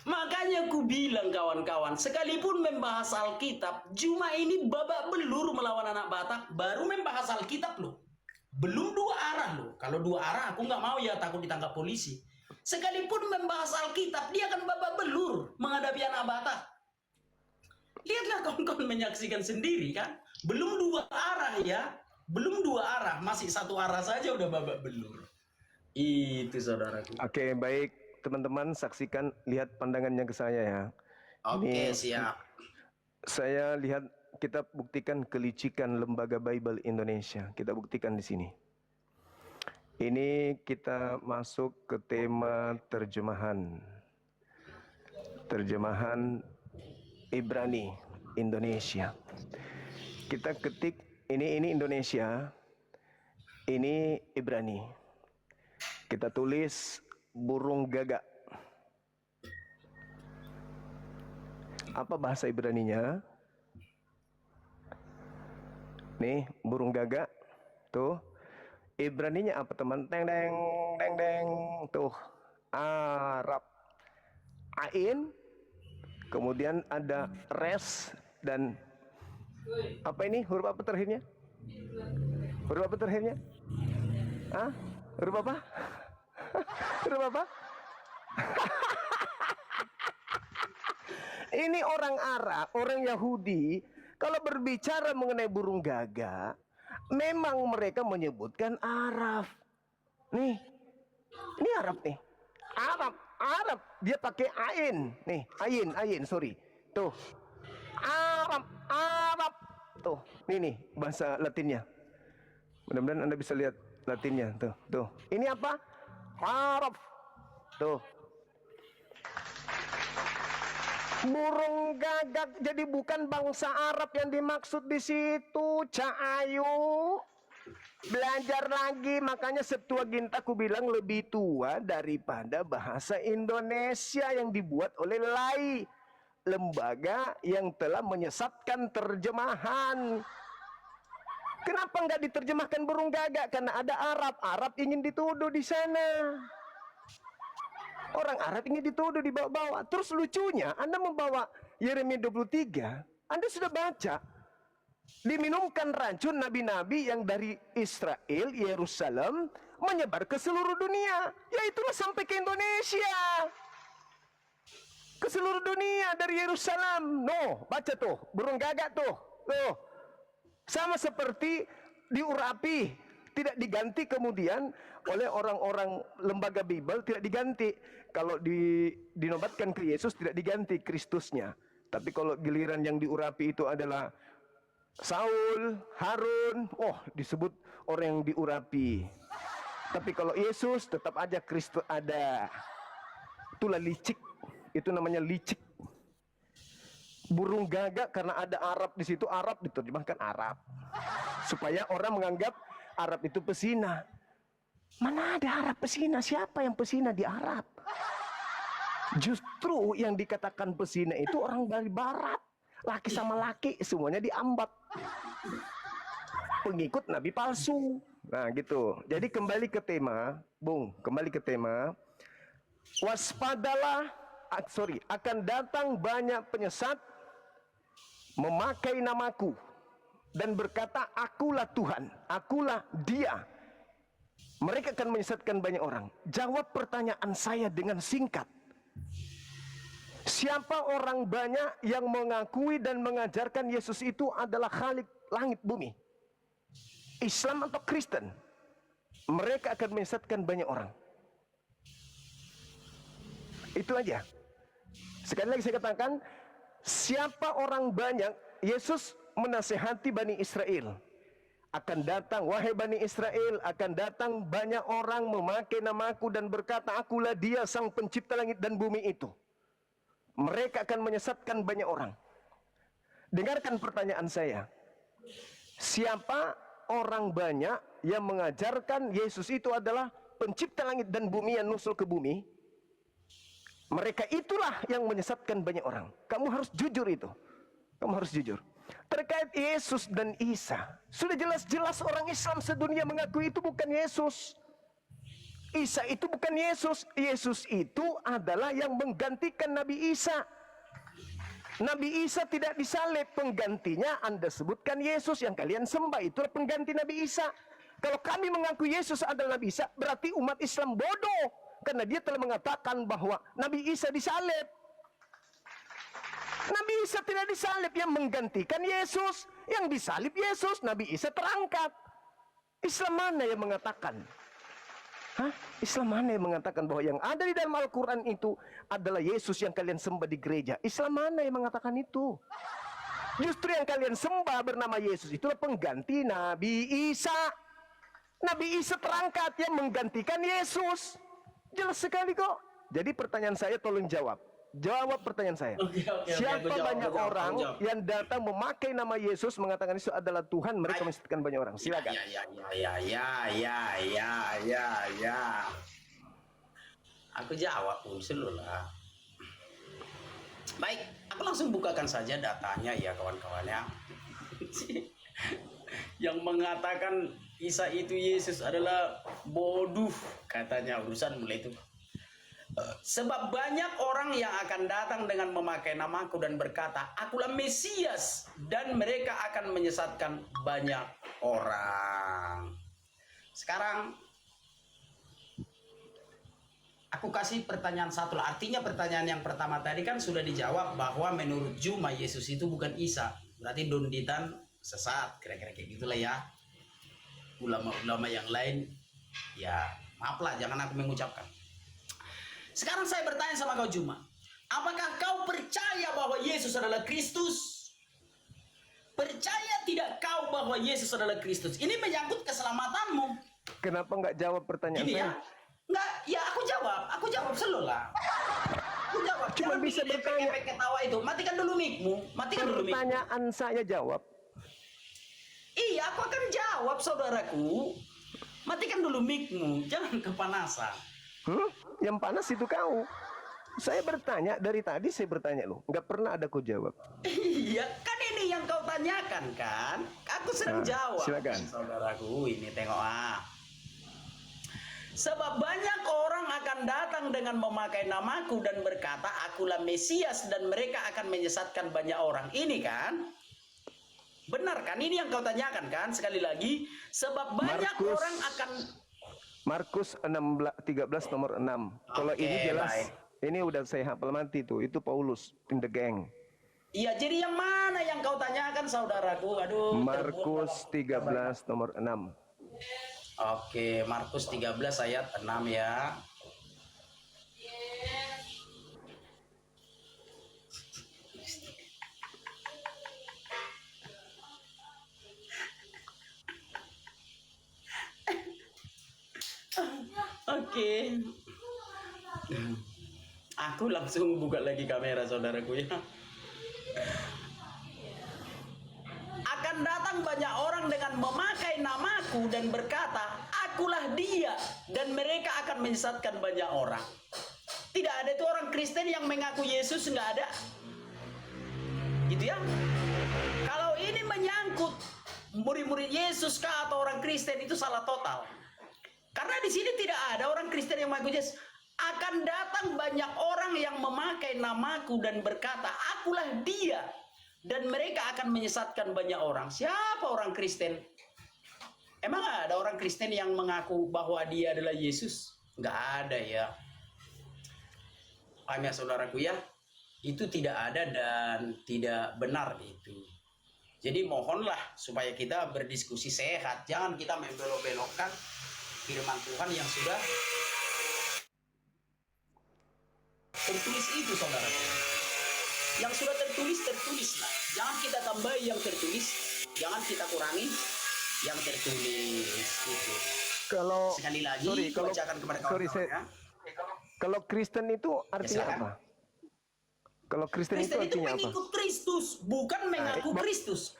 Makanya ku bilang kawan-kawan, sekalipun membahas Alkitab, Juma ini babak belur melawan anak Batak, baru membahas Alkitab loh. Belum dua arah loh. Kalau dua arah aku nggak mau ya, takut ditangkap polisi. Sekalipun membahas Alkitab, dia akan babak belur menghadapi anak Batak. Lihatlah kawan-kawan, menyaksikan sendiri kan. Belum dua arah ya. Belum dua arah, masih satu arah saja udah babak belur. Itu saudaraku. Oke, baik. Teman-teman saksikan, lihat pandangannya ke saya ya. Oke, siap. Saya lihat, kita buktikan kelicikan Lembaga Bible Indonesia. Kita buktikan di sini. Ini kita masuk ke tema terjemahan. Terjemahan Ibrani Indonesia. Kita ketik ini Indonesia. Ini Ibrani. Kita tulis burung gagak. Apa bahasa Ibraninya? Nih, burung gagak. Tuh. Ibraninya apa teman? Deng deng deng deng. Tuh. Arab. Ain. Kemudian ada res dan apa ini? Huruf apa terakhirnya? Huruf apa terakhirnya? Hah? Huruf apa? Huruf apa? Ini orang Arab, orang Yahudi, kalau berbicara mengenai burung gagak, memang mereka menyebutkan Arab. Nih, ini Arab nih. Arab, dia pakai ain. Nih, ain, sorry. Tuh, Arab. Tuh, ini bahasa Latinnya. Mudah-mudahan Anda bisa lihat Latinnya. Tuh. Ini apa? Arab. Tuh. Burung gagak, jadi bukan bangsa Arab yang dimaksud di situ, Cak Ayu. Belajar lagi, makanya Septuaginta aku bilang lebih tua daripada bahasa Indonesia yang dibuat oleh LAI, lembaga yang telah menyesatkan terjemahan. Kenapa nggak diterjemahkan burung gagak? Karena ada Arab. Arab ingin dituduh di sana. Orang Arab ingin dituduh dibawa-bawa. Terus lucunya, Anda membawa Yeremia 23, Anda sudah baca. Diminumkan racun nabi-nabi yang dari Israel, Yerusalem, menyebar ke seluruh dunia. Ya itulah sampai ke Indonesia. Ke seluruh dunia dari Yerusalem. No, baca tuh, burung gagak tuh. Tuh. Sama seperti diurapi, tidak diganti kemudian oleh orang-orang lembaga Bible, tidak diganti. Kalau dinobatkan ke Yesus tidak diganti Kristusnya. Tapi kalau giliran yang diurapi itu adalah Saul, Harun, disebut orang yang diurapi. Tapi kalau Yesus tetap aja Kristus ada. Itulah licik. Itu namanya licik. Burung gagak karena ada Arab di situ, Arab diterjemahkan Arab. Supaya orang menganggap Arab itu pesina. Mana ada Arab pesina? Siapa yang pesina di Arab? Justru yang dikatakan pesina itu orang dari barat. Laki sama laki semuanya diambat. Pengikut nabi palsu. Nah gitu. Jadi kembali ke tema, Bung, kembali ke tema. Waspadalah, akan datang banyak penyesat memakai namaku dan berkata, akulah Tuhan, akulah Dia. Mereka akan menyesatkan banyak orang. Jawab pertanyaan saya dengan singkat. Siapa orang banyak yang mengakui dan mengajarkan Yesus itu adalah Khalik langit bumi? Islam atau Kristen? Mereka akan menyesatkan banyak orang. Itu aja. Sekali lagi saya katakan, siapa orang banyak, Yesus menasehati Bani Israel. Akan datang, wahai Bani Israel, akan datang banyak orang memakai namaku dan berkata, akulah Dia sang pencipta langit dan bumi itu. Mereka akan menyesatkan banyak orang. Dengarkan pertanyaan saya. Siapa orang banyak yang mengajarkan Yesus itu adalah pencipta langit dan bumi yang nusul ke bumi? Mereka itulah yang menyesatkan banyak orang. Kamu harus jujur itu. Kamu harus jujur. Terkait Yesus dan Isa, sudah jelas-jelas orang Islam sedunia mengakui itu bukan Yesus. Isa itu bukan Yesus. Yesus itu adalah yang menggantikan Nabi Isa. Nabi Isa tidak disalib, penggantinya Anda sebutkan Yesus yang kalian sembah, itulah pengganti Nabi Isa. Kalau kami mengaku Yesus adalah Nabi Isa, berarti umat Islam bodoh, karena dia telah mengatakan bahwa Nabi Isa disalib. Nabi Isa tidak disalib, yang menggantikan Yesus, yang disalib Yesus, Nabi Isa terangkat. Islam mana yang mengatakan? Islam mana yang mengatakan bahwa yang ada di dalam Al-Quran itu adalah Yesus yang kalian sembah di gereja? Islam mana yang mengatakan itu? Justru yang kalian sembah bernama Yesus itulah pengganti Nabi Isa. Nabi Isa terangkat yang menggantikan Yesus. Jelas sekali kok. Jadi pertanyaan saya tolong jawab. Jawab pertanyaan saya. Siapa banyak orang yang datang memakai nama Yesus mengatakan Yesus adalah Tuhan, mereka menyesatkan banyak orang. Silakan. Ya. Aku jawab dulu lah. Baik, aku langsung bukakan saja datanya ya kawan-kawannya. Yang mengatakan Isa itu Yesus adalah bodoh, katanya urusan mulai itu. Sebab banyak orang yang akan datang dengan memakai namaku dan berkata, akulah Mesias, dan mereka akan menyesatkan banyak orang. Sekarang aku kasih pertanyaan satu lah. Artinya pertanyaan yang pertama tadi kan sudah dijawab bahwa menurut Juma Yesus itu bukan Isa. Berarti Donditan sesat, kira-kira kayak gitulah ya. Ulama-ulama yang lain ya maaflah, jangan aku mengucapkan. Sekarang saya bertanya sama kau Juma, apakah kau percaya bahwa Yesus adalah Kristus? Percaya tidak kau bahwa Yesus adalah Kristus? Ini menyangkut keselamatanmu. Kenapa nggak jawab pertanyaan Gini saya? Ya, nggak, ya aku jawab selalu lah. Aku jawab. Cuma bisa bertanya. Ketawa itu, matikan dulu mic-mu. Matikan dulu mic. Pertanyaan saya jawab. Iya, aku akan jawab saudaraku. Matikan dulu mic-mu, jangan kepanasan. Yang panas itu kau. Saya bertanya dari tadi, saya bertanya loh, nggak pernah ada kau jawab. Iya, kan ini yang kau tanyakan kan? Aku sering jawab. Silakan. Saudaraku, ini tengok Sebab banyak orang akan datang dengan memakai namaku dan berkata, akulah Mesias, dan mereka akan menyesatkan banyak orang. Ini kan? Benar kan? Ini yang kau tanyakan kan? Sekali lagi, sebab banyak orang akan... Markus 13 nomor 6. Kalau ini jelas, baik. Ini udah saya hafal mati tuh. Itu Paulus in the gang. Iya, jadi yang mana yang kau tanyakan saudaraku? Aduh. Markus 13 nomor 6. Oke, Markus 13 ayat 6 ya. Oke. Aku langsung buka lagi kamera saudaraku ya. Akan datang banyak orang dengan memakai namaku dan berkata, akulah dia, dan mereka akan menyesatkan banyak orang. Tidak ada itu orang Kristen yang mengaku Yesus, nggak ada. Gitu ya. Kalau ini menyangkut murid-murid Yesus kah atau orang Kristen, itu salah total. Karena di sini tidak ada orang Kristen yang mengaku Yesus. Akan datang banyak orang yang memakai namaku dan berkata, akulah dia, dan mereka akan menyesatkan banyak orang. Siapa orang Kristen? Emang ada orang Kristen yang mengaku bahwa dia adalah Yesus? Nggak ada ya. Paham ya saudaraku ya? Itu tidak ada dan tidak benar itu. Jadi mohonlah supaya kita berdiskusi sehat. Jangan kita membelok-belokkan firman Tuhan yang sudah tertulis itu saudaraku. Yang sudah tertulis, tertulislah. Jangan kita tambahi yang tertulis, jangan kita kurangi yang tertulis. Gitu. Kalau sekali lagi, bacakan kepada kawan-kawan ya. Kalau Kristen itu artinya apa? Kalau Kristen itu artinya apa? Mengikut Kristus, bukan mengaku Kristus.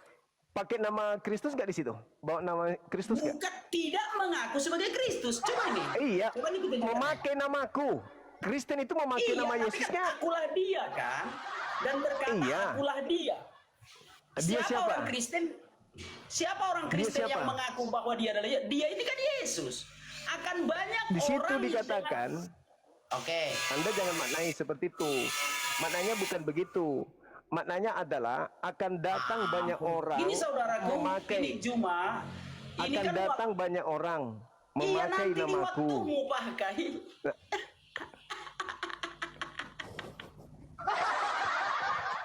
Pakai nama Kristus nggak di situ? Bawa nama Kristus nggak? Bukan, tidak mengaku sebagai Kristus. Coba ini. Iya. Coba ini memakai namaku. Kristen itu memakai nama Yesusnya. Akulah dia kan, dan berkata akulah dia. Dia siapa? Orang Kristen? Siapa orang Kristen yang mengaku bahwa dia adalah dia? Ini kan Yesus. Akan banyak di situ orang dikatakan. Oke. Anda jangan maknai seperti itu. Maknanya bukan begitu. Maknanya adalah akan datang banyak orang. Ini saudaraku, memakai. Ini Juma. Ini akan kan datang banyak orang memakai nanti namaku. Di waktumu pakai.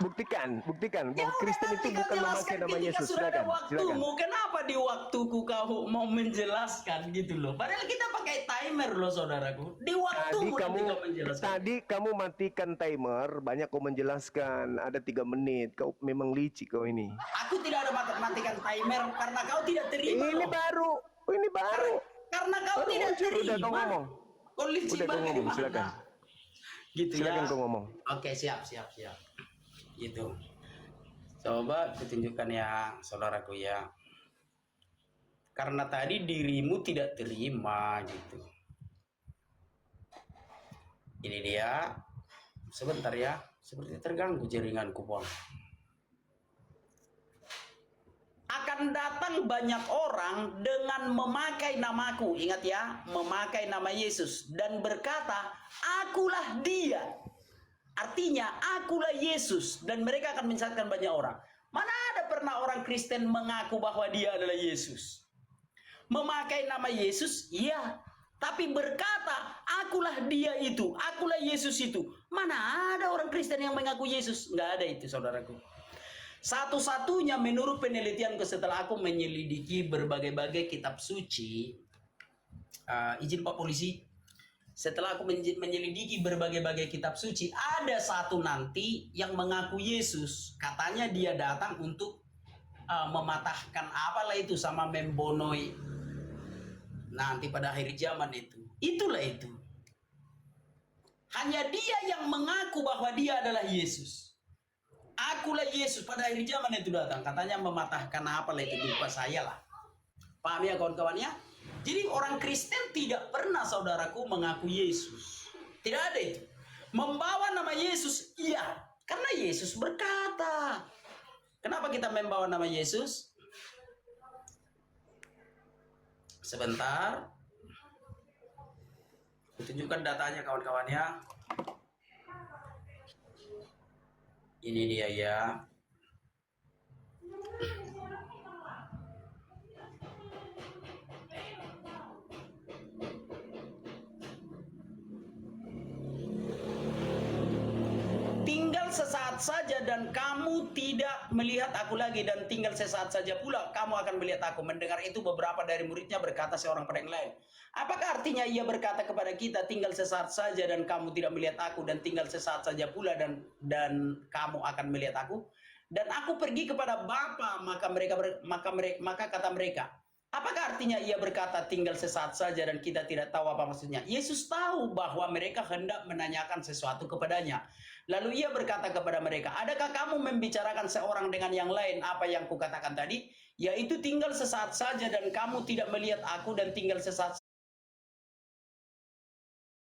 Buktikan bahwa Kristen itu bukan memakai nama Yesus. Silakan. Kenapa di waktuku kau mau menjelaskan gitu loh? Padahal kita pakai timer loh saudaraku. Di waktumu kau menjelaskan. Tadi kamu matikan timer, banyak kau menjelaskan. Ada 3 menit. Kau memang licik kau ini. Aku tidak ada matikan timer karena kau tidak terima. Ini baru. Karena kau tidak terima. Udah kau ngomong. Kau licik banget. Silakan. Gitu silakan ya. Kau ngomong. Oke, siap. Gitu. Coba kutunjukkan ya saudaraku ya. Karena tadi dirimu tidak terima gitu. Ini dia. Sebentar ya. Seperti terganggu jaringanku, Bang. Akan datang banyak orang dengan memakai namaku. Ingat ya, memakai nama Yesus dan berkata, akulah dia. Artinya, akulah Yesus, dan mereka akan menyesatkan banyak orang. Mana ada pernah orang Kristen mengaku bahwa dia adalah Yesus? Memakai nama Yesus, ya. Tapi berkata, akulah dia itu, akulah Yesus itu. Mana ada orang Kristen yang mengaku Yesus? Nggak ada itu, saudaraku. Satu-satunya menurut penelitianku setelah aku menyelidiki berbagai-bagai kitab suci, izin Pak Polisi, setelah aku menyelidiki berbagai-bagai kitab suci, ada satu nanti yang mengaku Yesus. Katanya dia datang untuk mematahkan apalah itu sama membonoi. Nanti pada akhir zaman itu. Itulah itu. Hanya dia yang mengaku bahwa dia adalah Yesus. Akulah Yesus pada akhir zaman itu datang. Katanya mematahkan apalah itu, lupa saya lah. Paham ya kawan-kawan ya? Jadi orang Kristen tidak pernah saudaraku mengaku Yesus. Tidak ada itu. Membawa nama Yesus, iya. Karena Yesus berkata. Kenapa kita membawa nama Yesus? Sebentar. Tunjukkan datanya kawan-kawan ya. Ini dia ya. Tinggal sesaat saja dan kamu tidak melihat aku lagi, dan tinggal sesaat saja pula kamu akan melihat aku. Mendengar itu beberapa dari muridnya berkata seorang pada yang lain, apakah artinya ia berkata kepada kita tinggal sesaat saja dan kamu tidak melihat aku, dan tinggal sesaat saja pula dan kamu akan melihat aku? Dan aku pergi kepada Bapa, maka kata mereka, apakah artinya ia berkata tinggal sesaat saja dan kita tidak tahu apa maksudnya? Yesus tahu bahwa mereka hendak menanyakan sesuatu kepadanya. Lalu ia berkata kepada mereka, adakah kamu membicarakan seorang dengan yang lain apa yang kukatakan tadi? Yaitu tinggal sesaat saja dan kamu tidak melihat aku, dan tinggal sesaat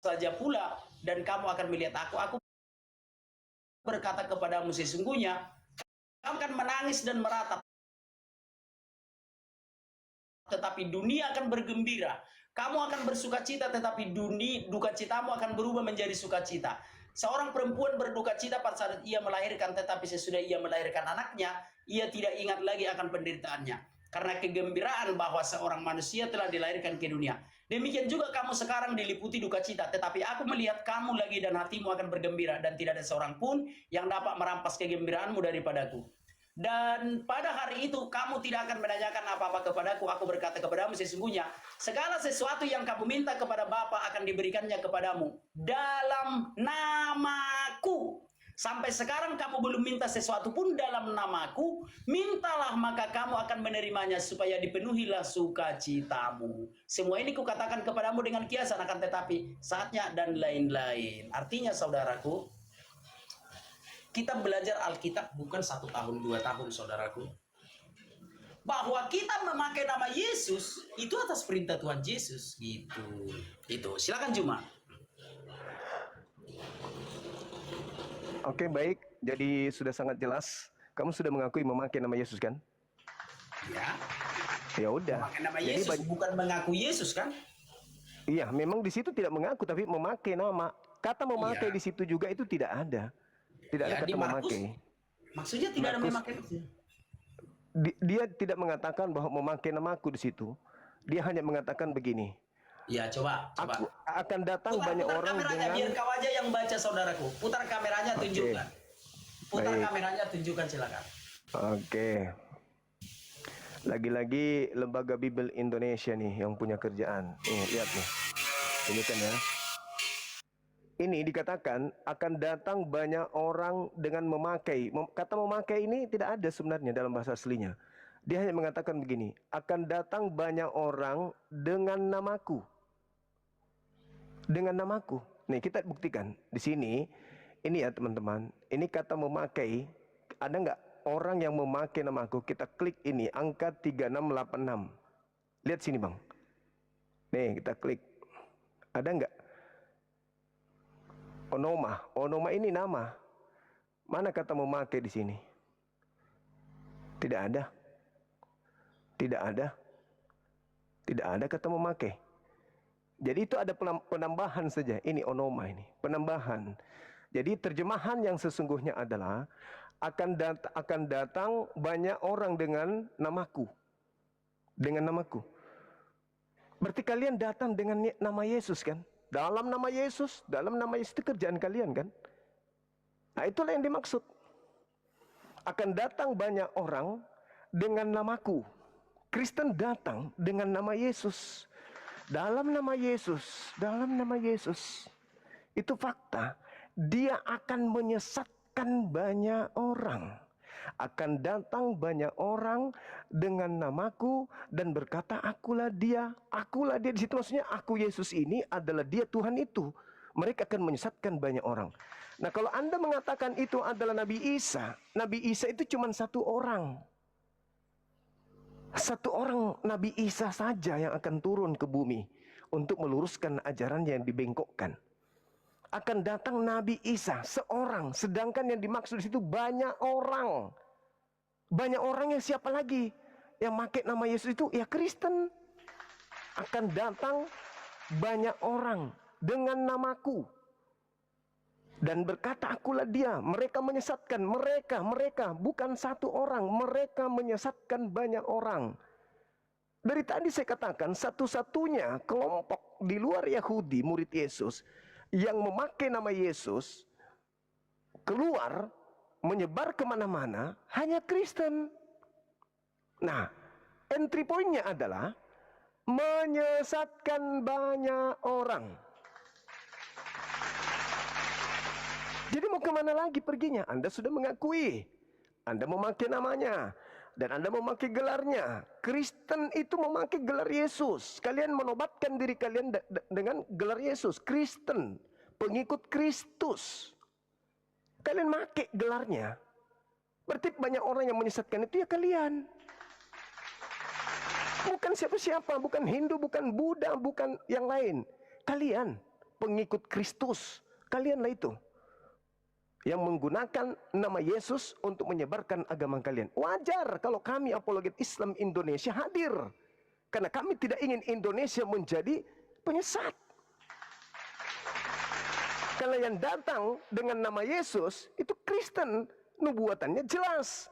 saja pula dan kamu akan melihat aku. Aku berkata kepadamu sesungguhnya kamu akan menangis dan meratap, tetapi dunia akan bergembira. Kamu akan bersukacita, tetapi duka citamu akan berubah menjadi sukacita. Seorang perempuan berduka cita pada saat ia melahirkan, tetapi sesudah ia melahirkan anaknya, ia tidak ingat lagi akan penderitaannya. Karena kegembiraan bahwa seorang manusia telah dilahirkan ke dunia. Demikian juga kamu sekarang diliputi duka cita, tetapi aku melihat kamu lagi dan hatimu akan bergembira, dan tidak ada seorang pun yang dapat merampas kegembiraanmu daripadaku. Dan pada hari itu kamu tidak akan menanyakan apa-apa kepadaku. Aku berkata kepadamu sesungguhnya segala sesuatu yang kamu minta kepada Bapa akan diberikannya kepadamu dalam namaku. Sampai sekarang kamu belum minta sesuatu pun dalam namaku. Mintalah maka kamu akan menerimanya, supaya dipenuhilah sukacitamu. Semua ini kukatakan kepadamu dengan kiasan, akan tetapi saatnya dan lain-lain. Artinya saudaraku, kita belajar Alkitab bukan 1 tahun 2 tahun saudaraku. Bahwa kita memakai nama Yesus itu atas perintah Tuhan Yesus gitu. Itu. Silakan Juma. Oke, baik. Jadi sudah sangat jelas. Kamu sudah mengakui memakai nama Yesus kan? Ya. Ya udah. Memakai nama Yesus bukan mengaku Yesus kan? Iya, memang di situ tidak mengaku tapi memakai nama. Kata memakai di situ juga itu tidak ada. Tidak ada kata memakai. Maksudnya tidak ada memakai. Dia tidak mengatakan bahwa memakai namaku di situ. Dia hanya mengatakan begini. Ya, coba. Aku akan datang banyak orang dengan. Biar kau aja yang baca saudaraku. Putar kameranya, tunjukkan. Putar kameranya, tunjukkan silakan. Oke. Lagi-lagi Lembaga Bible Indonesia nih yang punya kerjaan. Nih, lihat nih. Ini kan ya. Ini dikatakan akan datang banyak orang dengan memakai. Kata memakai ini tidak ada sebenarnya dalam bahasa aslinya. Dia hanya mengatakan begini, akan datang banyak orang dengan namaku. Dengan namaku. Nih kita buktikan di sini. Ini ya teman-teman. Ini kata memakai. Ada nggak orang yang memakai namaku? Kita klik ini angka 3686. Lihat sini bang. Nih kita klik. Ada nggak? Onoma. Onoma ini nama. Mana kata memakai di sini? Tidak ada. Tidak ada. Tidak ada kata memakai. Jadi itu ada penambahan saja. Ini onoma ini. Penambahan. Jadi terjemahan yang sesungguhnya adalah akan datang banyak orang dengan namaku. Dengan namaku. Berarti kalian datang dengan nama Yesus kan? Dalam nama Yesus itu kerjaan kalian kan? Nah itulah yang dimaksud. Akan datang banyak orang dengan namaku. Kristen datang dengan nama Yesus. Dalam nama Yesus. Dalam nama Yesus. Itu fakta. Dia akan menyesatkan banyak orang. Akan datang banyak orang dengan namaku dan berkata akulah dia. Akulah dia. Di situ maksudnya aku Yesus ini adalah dia Tuhan itu. Mereka akan menyesatkan banyak orang. Nah kalau Anda mengatakan itu adalah Nabi Isa. Nabi Isa itu cuma satu orang. Satu orang Nabi Isa saja yang akan turun ke bumi untuk meluruskan ajaran yang dibengkokkan. Akan datang Nabi Isa seorang, sedangkan yang dimaksud di situ banyak orang. Banyak orang yang siapa lagi? Yang pakai nama Yesus itu ya Kristen. Akan datang banyak orang dengan namaku. Dan berkata, akulah dia. Mereka menyesatkan. Mereka. Bukan satu orang. Mereka menyesatkan banyak orang. Dari tadi saya katakan, satu-satunya kelompok di luar Yahudi, murid Yesus, yang memakai nama Yesus, keluar, menyebar kemana-mana, hanya Kristen. Nah, entry point-nya adalah menyesatkan banyak orang. Jadi mau kemana lagi perginya? Anda sudah mengakui, Anda memakai namanya, dan Anda memakai gelarnya. Kristen itu memakai gelar Yesus. Kalian menobatkan diri kalian dengan gelar Yesus. Kristen, pengikut Kristus. Kalian pakai gelarnya. Berarti banyak orang yang menyesatkan itu ya kalian. Bukan siapa-siapa, bukan Hindu, bukan Buddha, bukan yang lain. Kalian, pengikut Kristus. Kalianlah itu yang menggunakan nama Yesus untuk menyebarkan agama kalian. Wajar kalau kami apologet Islam Indonesia hadir. Karena kami tidak ingin Indonesia menjadi penyesat. Kalau yang datang dengan nama Yesus, itu Kristen. Nubuatannya jelas.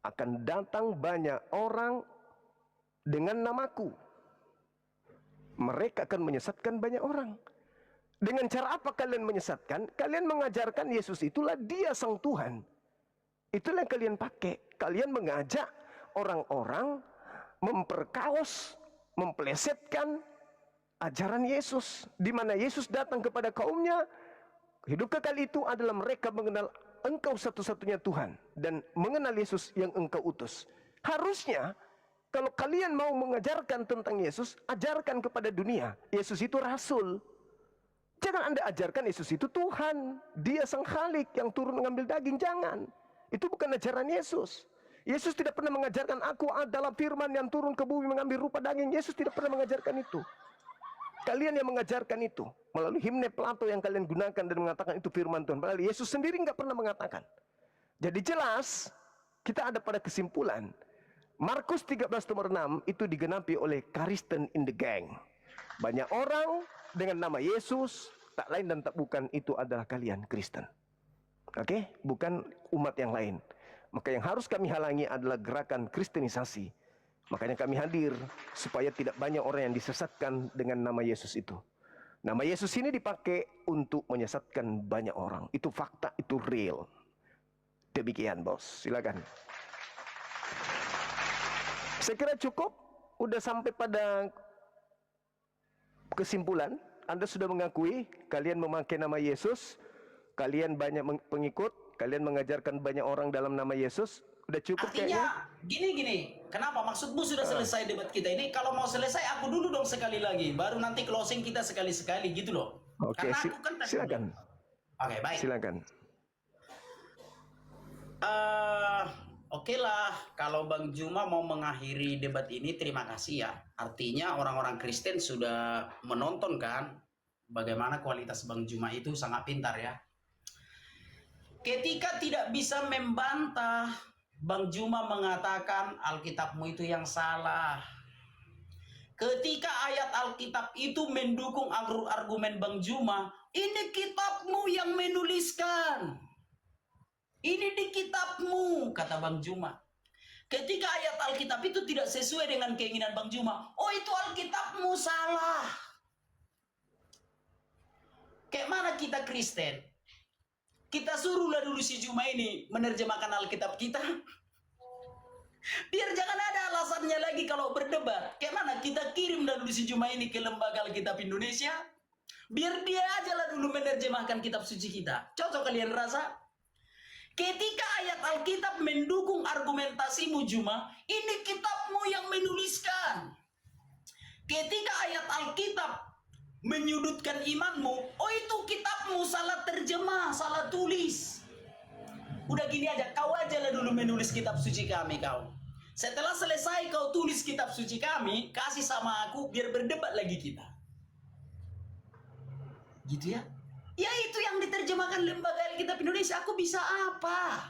Akan datang banyak orang dengan namaku. Mereka akan menyesatkan banyak orang. Dengan cara apa kalian menyesatkan? Kalian mengajarkan Yesus itulah dia sang Tuhan. Itulah yang kalian pakai. Kalian mengajak orang-orang memperkaos, memplesetkan ajaran Yesus. Di mana Yesus datang kepada kaumnya, hidup kekal itu adalah mereka mengenal Engkau satu-satunya Tuhan. Dan mengenal Yesus yang Engkau utus. Harusnya, kalau kalian mau mengajarkan tentang Yesus, ajarkan kepada dunia. Yesus itu Rasul. Jangan Anda ajarkan Yesus itu Tuhan. Dia sang Khalik yang turun mengambil daging. Jangan. Itu bukan ajaran Yesus. Yesus tidak pernah mengajarkan aku adalah firman yang turun ke bumi mengambil rupa daging. Yesus tidak pernah mengajarkan itu. Kalian yang mengajarkan itu. Melalui himne Plato yang kalian gunakan dan mengatakan itu firman Tuhan. Padahal Yesus sendiri nggak pernah mengatakan. Jadi jelas kita ada pada kesimpulan. Markus 13 nomor 6 itu digenapi oleh Kristen in the gang. Banyak orang dengan nama Yesus, tak lain dan tak bukan itu adalah kalian Kristen. Oke? Bukan umat yang lain. Maka yang harus kami halangi adalah gerakan kristenisasi. Makanya kami hadir supaya tidak banyak orang yang disesatkan dengan nama Yesus itu. Nama Yesus ini dipakai untuk menyesatkan banyak orang. Itu fakta, itu real. Demikian bos, silakan. Saya kira cukup. Udah sampai pada kesimpulan. Anda sudah mengakui kalian memakai nama Yesus, kalian banyak pengikut, kalian mengajarkan banyak orang dalam nama Yesus. Udah cukup artinya kayaknya. gini, kenapa maksudmu sudah selesai debat kita ini? Kalau mau selesai aku dulu dong sekali lagi, baru nanti closing kita sekali-sekali gitu loh. Oke, Karena aku kan silakan. Oke, baik. Silakan. Oke lah, kalau Bang Juma mau mengakhiri debat ini, terima kasih ya. Artinya orang-orang Kristen sudah menonton kan, bagaimana kualitas Bang Juma itu sangat pintar ya. Ketika tidak bisa membantah, Bang Juma mengatakan Alkitabmu itu yang salah. Ketika ayat Alkitab itu mendukung argumen Bang Juma, ini kitabmu yang menuliskan. Ini di kitabmu, kata Bang Juma. Ketika ayat Alkitab itu tidak sesuai dengan keinginan Bang Juma, oh itu Alkitabmu salah. Kayak mana kita Kristen? Kita suruhlah dulu si Juma ini menerjemahkan Alkitab kita. Biar jangan ada alasannya lagi kalau berdebat. Kayak mana kita kirim dulu si Juma ini ke Lembaga Alkitab Indonesia. Biar dia aja lah dulu menerjemahkan kitab suci kita. Cocok kalian rasa? Ketika ayat Alkitab mendukung argumentasimu Juma, ini kitabmu yang menuliskan. Ketika ayat Alkitab menyudutkan imanmu, oh itu kitabmu salah terjemah, salah tulis. Udah gini aja, kau aja lah dulu menulis kitab suci kami kau. Setelah selesai kau tulis kitab suci kami, kasih sama aku biar berdebat lagi kita. Gitu ya. Ya itu yang diterjemahkan lembaga Alkitab Indonesia. Aku bisa apa?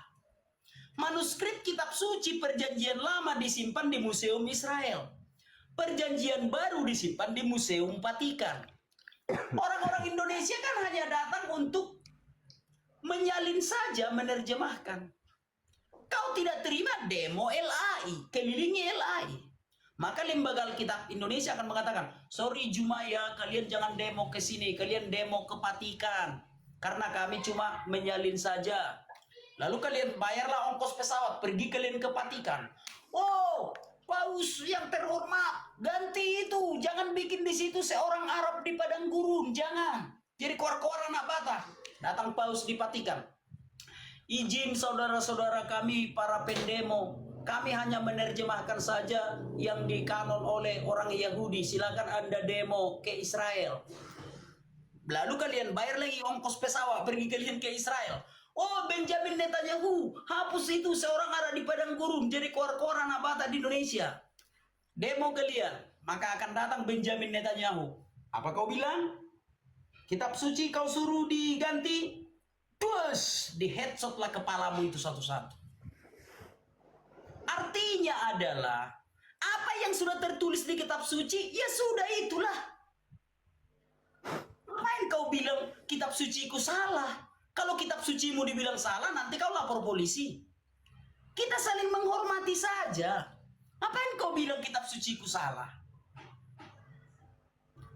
Manuskrip kitab suci perjanjian lama disimpan di Museum Israel. Perjanjian baru disimpan di Museum Vatikan. Orang-orang Indonesia kan hanya datang untuk menyalin saja, menerjemahkan. Kau tidak terima demo LAI, kelilingi LAI. Maka lembaga Alkitab Indonesia akan mengatakan, sorry Jumaya, kalian jangan demo ke sini, kalian demo ke Vatikan. Karena kami cuma menyalin saja. Lalu kalian bayarlah ongkos pesawat, pergi kalian ke Vatikan. Oh, Paus yang terhormat, ganti itu, jangan bikin di situ seorang Arab di padang gurun, jangan. Jadi keluar-keluar anak bata. Datang Paus di Vatikan. Izin saudara-saudara kami para pendemo, kami hanya menerjemahkan saja yang dikanon oleh orang Yahudi. Silakan Anda demo ke Israel. Lalu kalian bayar lagi ongkos pesawat, pergi kalian ke Israel. Oh, Benjamin Netanyahu, hapus itu seorang Arab di padang gurun, jadi keluar-keluar anak bata di Indonesia. Demo kalian, maka akan datang Benjamin Netanyahu. Apa kau bilang? Kitab suci kau suruh diganti? Terus di headshotlah kepalamu itu satu-satu. Artinya adalah apa yang sudah tertulis di kitab suci, ya sudah itulah. Ngapain kau bilang kitab suciku salah? Kalau kitab sucimu dibilang salah, nanti kau lapor polisi. Kita saling menghormati saja. Ngapain kau bilang kitab suciku salah?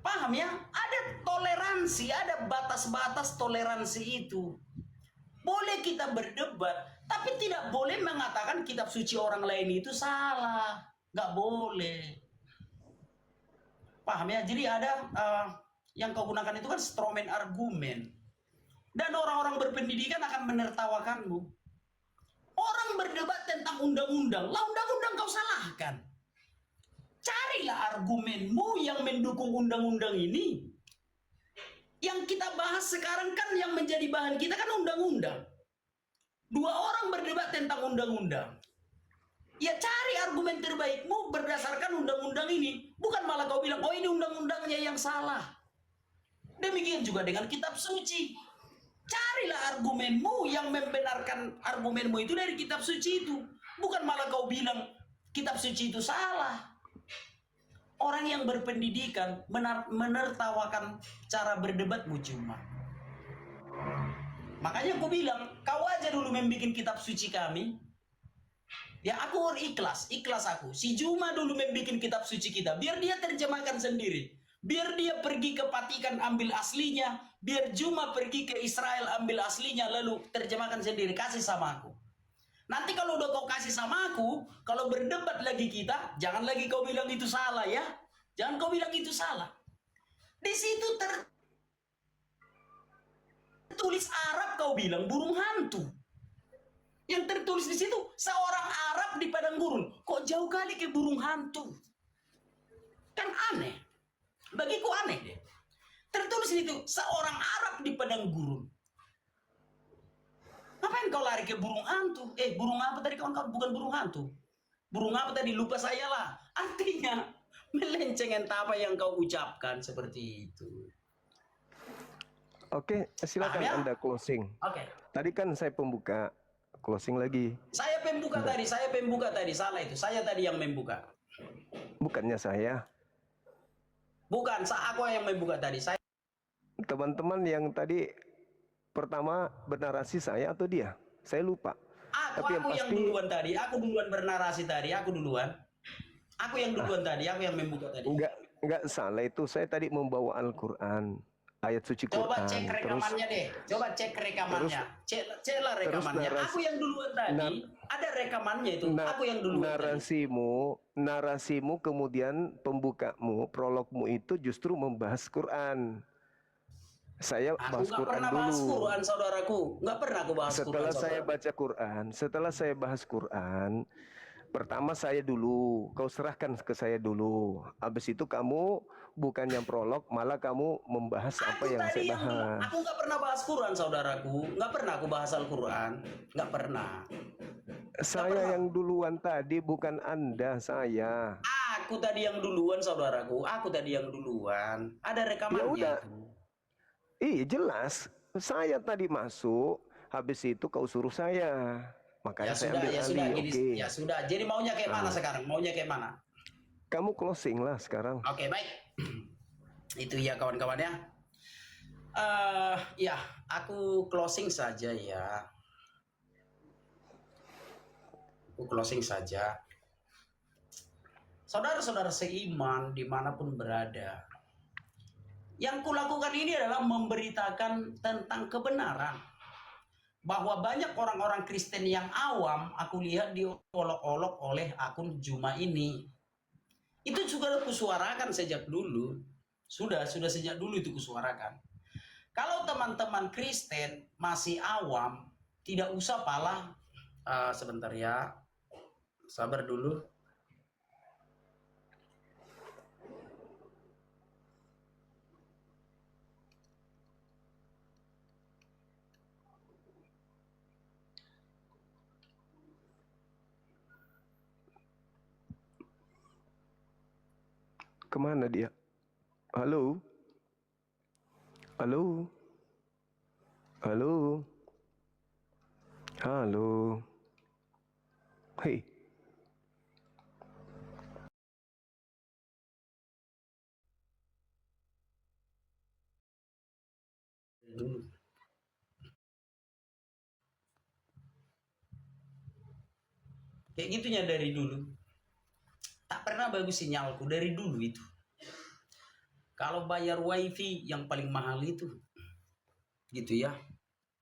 Paham ya? Ada toleransi, ada batas-batas toleransi itu. Boleh kita berdebat, tapi tidak boleh mengatakan kitab suci orang lain itu salah. Nggak boleh. Paham ya? Jadi ada yang kau gunakan itu kan stromen argumen. Dan orang-orang berpendidikan akan menertawakanmu. Orang berdebat tentang undang-undang, lah undang-undang kau salahkan. Carilah argumenmu yang mendukung undang-undang ini. Yang kita bahas sekarang kan yang menjadi bahan kita kan undang-undang. Dua orang berdebat tentang undang-undang. Ya cari argumen terbaikmu berdasarkan undang-undang ini. Bukan malah kau bilang, oh ini undang-undangnya yang salah. Demikian juga dengan kitab suci. Carilah argumenmu yang membenarkan argumenmu itu dari kitab suci itu. Bukan malah kau bilang kitab suci itu salah. Orang yang berpendidikan menertawakan cara berdebatmu cuma. Makanya aku bilang, kau aja dulu membuat kitab suci kami. Ya aku ikhlas aku. Si Juma dulu membuat kitab suci kita, biar dia terjemahkan sendiri. Biar dia pergi ke Vatikan ambil aslinya, biar Juma pergi ke Israel ambil aslinya, lalu terjemahkan sendiri, kasih sama aku. Nanti kalau udah kau kasih sama aku, kalau berdebat lagi kita, jangan lagi kau bilang itu salah ya. Jangan kau bilang itu salah. Di situ tertulis Arab, kau bilang burung hantu. Yang tertulis di situ seorang Arab di padang gurun. Kok jauh kali ke burung hantu? Kan aneh. Bagiku aneh deh. Tertulis di situ seorang Arab di padang gurun. Ngapain kau lari ke burung hantu? Burung apa tadi kawan-kawan? Bukan burung hantu. Burung apa tadi? Lupa saya lah. Artinya melenceng entah apa yang kau ucapkan seperti itu. Oke, silakan ya? Anda closing. Oke. Tadi kan saya pembuka, closing lagi. Saya pembuka tadi, salah itu. Saya tadi yang membuka. Bukannya saya. Bukan, aku yang membuka tadi. Saya. Teman-teman yang tadi pertama bernarasi saya atau dia? Saya lupa. Aku yang duluan tadi, aku duluan bernarasi tadi, aku duluan. Aku yang duluan tadi, aku yang membuka tadi. Enggak salah itu. Saya tadi membawa Al-Qur'an, ayat suci Quran. Coba cek rekamannya deh. Coba cek rekamannya. Ceklah rekamannya. Aku yang duluan tadi, ada rekamannya itu. Aku yang duluan narasimu kemudian pembukamu, prologmu itu justru membahas Quran. Saya bahas Quran Quran dulu. Bahas Quran, saudaraku. Nggak pernah aku bahas Setelah Quran. Saya baca Quran, setelah saya bahas Quran, Pertama saya dulu, kau serahkan ke saya dulu. Habis itu kamu bukannya prolog, malah kamu membahas apa Aku yang saya tadi yang dulu, bahas. aku nggak pernah bahas Quran, saudaraku. Nggak pernah aku bahas Al-Quran. Nggak pernah. Nggak Saya pernah. yang duluan tadi, bukan Anda, saya. Aku tadi yang duluan, saudaraku. Aku tadi yang duluan. Ada Ya rekamannya udah, itu. iya jelas. Saya tadi masuk, habis itu kau suruh saya. Ya Makanya saya sudah, ambil ya sudah, alih, gini, oke. ya sudah. Jadi maunya kayak mana Ah, sekarang? Maunya kayak mana? kamu closing lah sekarang. Oke, baik. Itu ya kawan-kawan ya. Ya, aku closing saja ya. Aku closing saja. Saudara-saudara seiman dimanapun berada. Yang kulakukan ini adalah memberitakan tentang kebenaran. Bahwa banyak orang-orang Kristen yang awam, aku lihat diolok-olok oleh akun Juma ini. Itu juga kusuarakan sejak dulu. Sudah sejak dulu itu kusuarakan. Kalau teman-teman Kristen masih awam, tidak usah pala. Sebentar ya, sabar dulu. Kemana dia? Halo? Halo? Halo? Halo? Hei, Dulu. Kayak gitunya dari dulu. Tak pernah bagus sinyalku dari dulu itu. Kalau bayar wifi yang paling mahal itu, gitu ya.